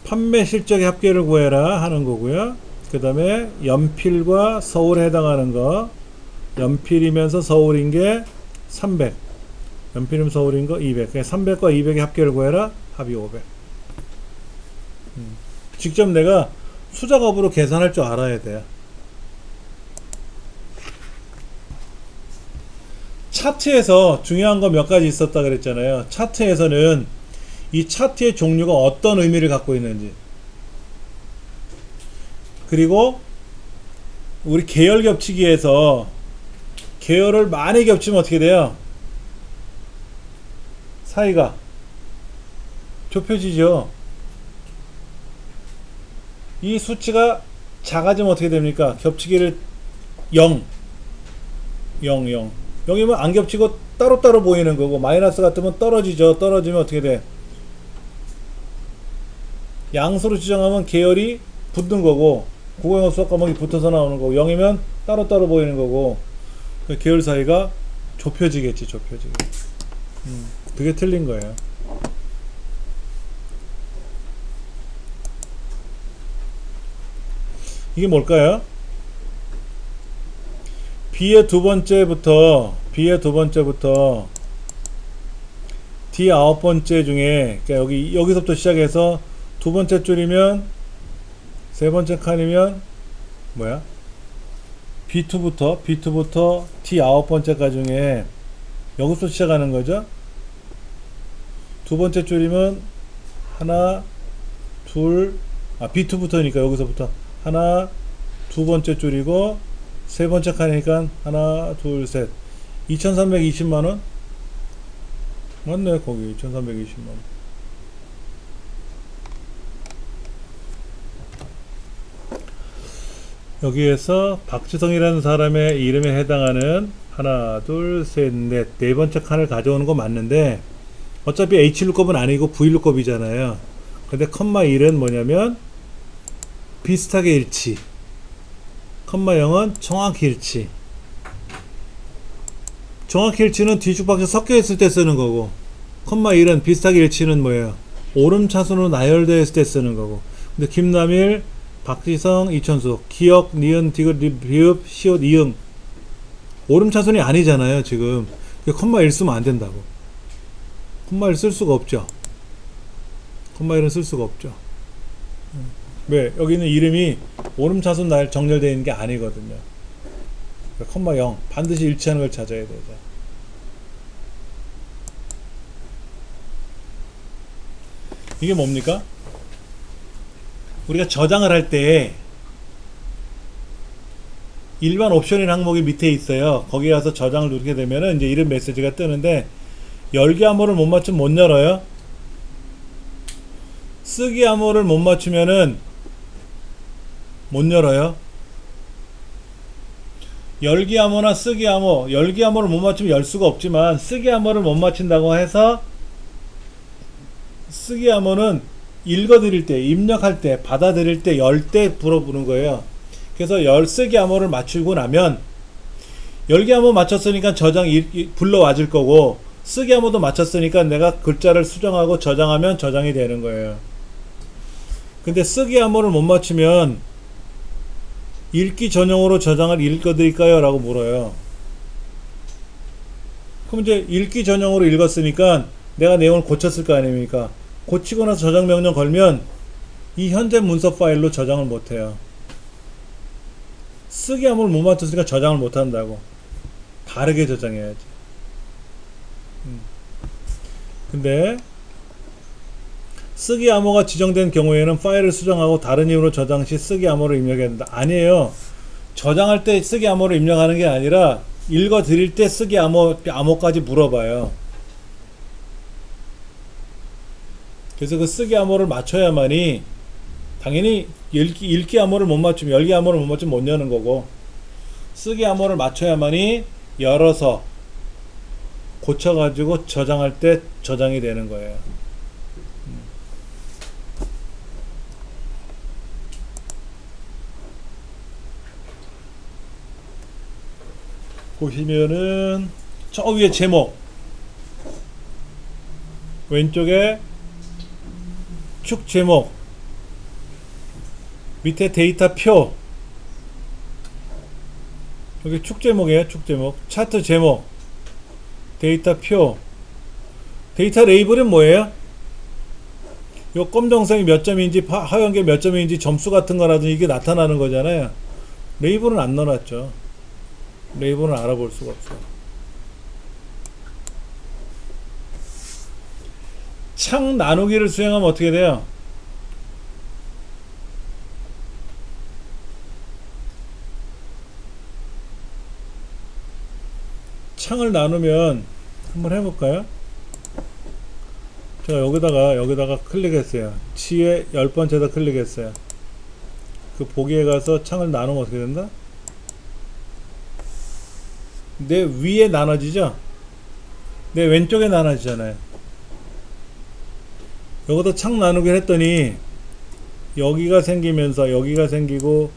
판매 실적의 합계를 구해라 하는 거고요. 그 다음에 연필과 서울에 해당하는 거, 연필이면서 서울인 게 300, 연필이면 서울인 거 200. 300과 200의 합계를 구해라. 합이 500. 직접 내가 수작업으로 계산할 줄 알아야 돼요. 차트에서 중요한 거 몇 가지 있었다 그랬잖아요. 차트에서는 이 차트의 종류가 어떤 의미를 갖고 있는지, 그리고 우리 계열 겹치기에서 계열을 많이 겹치면 어떻게 돼요? 사이가 좁혀지죠. 이 수치가 작아지면 어떻게 됩니까? 겹치기를 0 0이면 안 겹치고 따로따로 보이는 거고, 마이너스 같으면 떨어지죠. 떨어지면 어떻게 돼? 양수로 지정하면 계열이 붙는 거고, 국어영어 수학 과목이 붙어서 나오는 거고, 0이면 따로따로 보이는 거고, 그 계열 사이가 좁혀지겠지. 그게 틀린 거예요. 이게 뭘까요? B의 두 번째부터 D 아홉 번째 중에, 그러니까 여기서부터 시작해서 두 번째 줄이면 세 번째 칸이면 뭐야? B2부터 D 아홉 번째까지 중에 여기서 시작하는 거죠. 두 번째 줄이면 하나, 둘, B2부터니까 여기서부터 하나, 두 번째 줄이고 세 번째 칸이니까 하나, 둘, 셋. 2320만원? 맞네, 거기 2320만원. 여기에서 박지성이라는 사람의 이름에 해당하는 하나, 둘, 셋, 넷, 네 번째 칸을 가져오는 거 맞는데, 어차피 H루컵은 아니고 V루컵이잖아요. 근데 컴마 1은 뭐냐면 비슷하게 일치. 컴마 0은 정확히 일치. 정확히 일치는 뒤죽박죽 섞여 있을 때 쓰는 거고, 컴마 1은 비슷하게 일치는 뭐예요? 오름차순으로 나열되어 있을 때 쓰는 거고. 근데 김남일, 박지성, 이천수, 기역, 니은, 디귿, 비읍, 시옷, 이응. 오름차순이 아니잖아요, 지금. 컴마 1 쓰면 안 된다고. 컴마 1 쓸 수가 없죠. 컴마 1은 쓸 수가 없죠. 왜? 여기는 이름이 오름차순 날 정렬되어 있는 게 아니거든요. 컴마 0. 반드시 일치하는 걸 찾아야 되죠. 이게 뭡니까? 우리가 저장을 할 때 일반 옵션이라는 항목이 밑에 있어요. 거기에 가서 저장을 누르게 되면은 이제 이런 메시지가 뜨는데, 열기 암호를 못 맞추면 못 열어요. 쓰기 암호를 못 맞추면은 못 열어요. 열기 암호나 쓰기 암호, 열기 암호를 못 맞추면 열 수가 없지만, 쓰기 암호를 못 맞춘다고 해서 쓰기 암호는 읽어드릴 때, 입력할 때, 받아들일 때, 열 때 불어보는 거예요. 그래서 쓰기 암호를 맞추고 나면 열기 암호 맞췄으니까 저장 불러와질 거고, 쓰기 암호도 맞췄으니까 내가 글자를 수정하고 저장하면 저장이 되는 거예요. 근데 쓰기 암호를 못 맞추면 읽기 전용으로 저장을 읽어드릴까요? 라고 물어요. 그럼 이제 읽기 전용으로 읽었으니까 내가 내용을 고쳤을 거 아닙니까? 고치고 나서 저장 명령 걸면 이 현재 문서 파일로 저장을 못해요. 쓰기 암호를 못 맞췄으니까 저장을 못한다고. 다르게 저장해야지. 근데 쓰기 암호가 지정된 경우에는 파일을 수정하고 다른 이유로 저장 시 쓰기 암호를 입력해야 된다. 아니에요. 저장할 때 쓰기 암호를 입력하는 게 아니라 읽어 드릴 때 쓰기 암호까지 물어봐요. 그래서 그 쓰기 암호를 맞춰야만이, 당연히 읽기 암호를 못 맞추면, 열기 암호를 못 맞추면 못 여는 거고, 쓰기 암호를 맞춰야만이 열어서 고쳐가지고 저장할 때 저장이 되는 거예요. 보시면은 저 위에 제목, 왼쪽에 축 제목, 밑에 데이터 표, 여기 축 제목이에요. 축 제목, 차트 제목, 데이터 표. 데이터 레이블은 뭐예요? 요 검정색이 몇 점인지 하얀 게 몇 점인지 점수 같은 거라든지 이게 나타나는 거잖아요. 레이블은 안 넣어놨죠. 레이블은 알아볼 수가 없어요. 창 나누기를 수행하면 어떻게 돼요? 창을 나누면 한번 해볼까요? 제가 여기다가 클릭했어요. 치에 10번째다 클릭했어요. 그 보기에 가서 창을 나누면 어떻게 된다? 내 위에 나눠지죠? 내 왼쪽에 나눠지잖아요. 여기다 창 나누기를 했더니 여기가 생기면서 여기가 생기고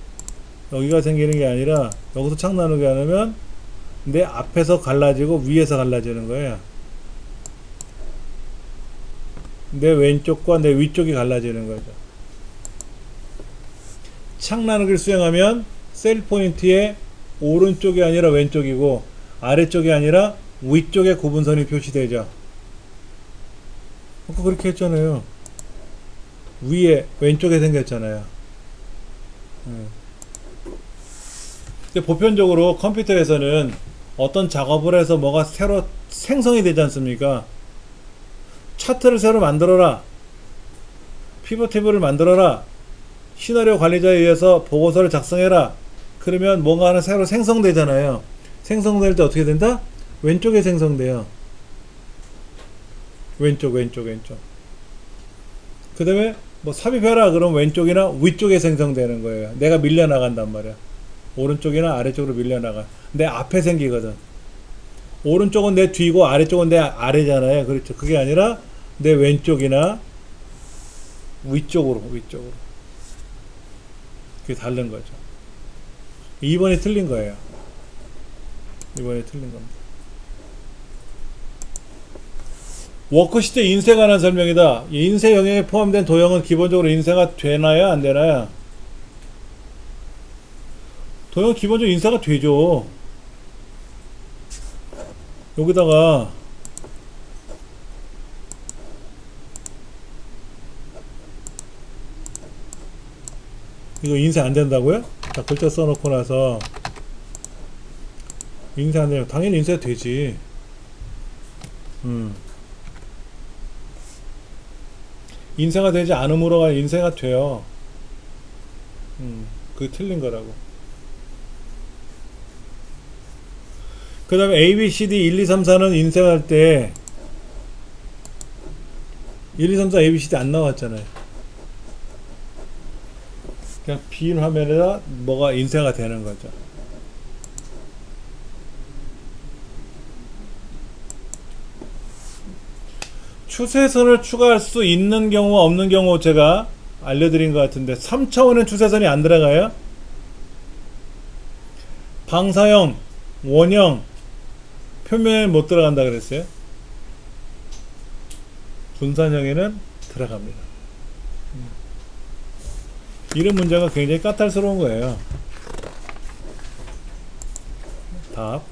여기가 생기는 게 아니라, 여기서 창 나누기 하면 내 앞에서 갈라지고 위에서 갈라지는 거예요. 내 왼쪽과 내 위쪽이 갈라지는 거죠. 창 나누기를 수행하면 셀 포인트에 오른쪽이 아니라 왼쪽이고 아래쪽이 아니라 위쪽에 구분선이 표시되죠. 아까 그렇게 했잖아요. 위에 왼쪽에 생겼잖아요. 근데 보편적으로 컴퓨터에서는 어떤 작업을 해서 뭐가 새로 생성이 되지 않습니까? 차트를 새로 만들어라, 피벗 테이블을 만들어라, 시나리오 관리자에 의해서 보고서를 작성해라. 그러면 뭔가 하나 새로 생성되잖아요. 생성될 때 어떻게 된다? 왼쪽에 생성돼요. 왼쪽. 그 다음에 뭐 삽입해라 그러면 왼쪽이나 위쪽에 생성되는 거예요. 내가 밀려나간단 말이야. 오른쪽이나 아래쪽으로 밀려나가. 내 앞에 생기거든. 오른쪽은 내 뒤고 아래쪽은 내 아래잖아요. 그렇죠. 그게 아니라 내 왼쪽이나 위쪽으로. 그게 다른 거죠. 2번이 틀린 거예요. 2번이 틀린 겁니다. 워크시트 인쇄 관한 설명이다. 인쇄 영역에 포함된 도형은 기본적으로 인쇄가 되나요? 안 되나요? 도형 기본적으로 인쇄가 되죠. 여기다가 이거 인쇄 안 된다고요? 자, 글자 써놓고 나서 인쇄 안 되면 당연히 인쇄 되지. 인쇄가 되지 않음으로가 인쇄가 돼요. 그게 틀린 거라고. 그 다음에 A, B, C, D 1, 2, 3, 4는 인쇄할 때 1, 2, 3, 4 A, B, C, D 안 나왔잖아요. 그냥 빈 화면에다 뭐가 인쇄가 되는 거죠. 추세선을 추가할 수 있는 경우와 없는 경우 제가 알려드린 것 같은데 3차원의 추세선이 안 들어가요. 방사형, 원형, 표면에 못 들어간다 그랬어요. 분산형에는 들어갑니다. 이런 문제가 굉장히 까탈스러운 거예요. 답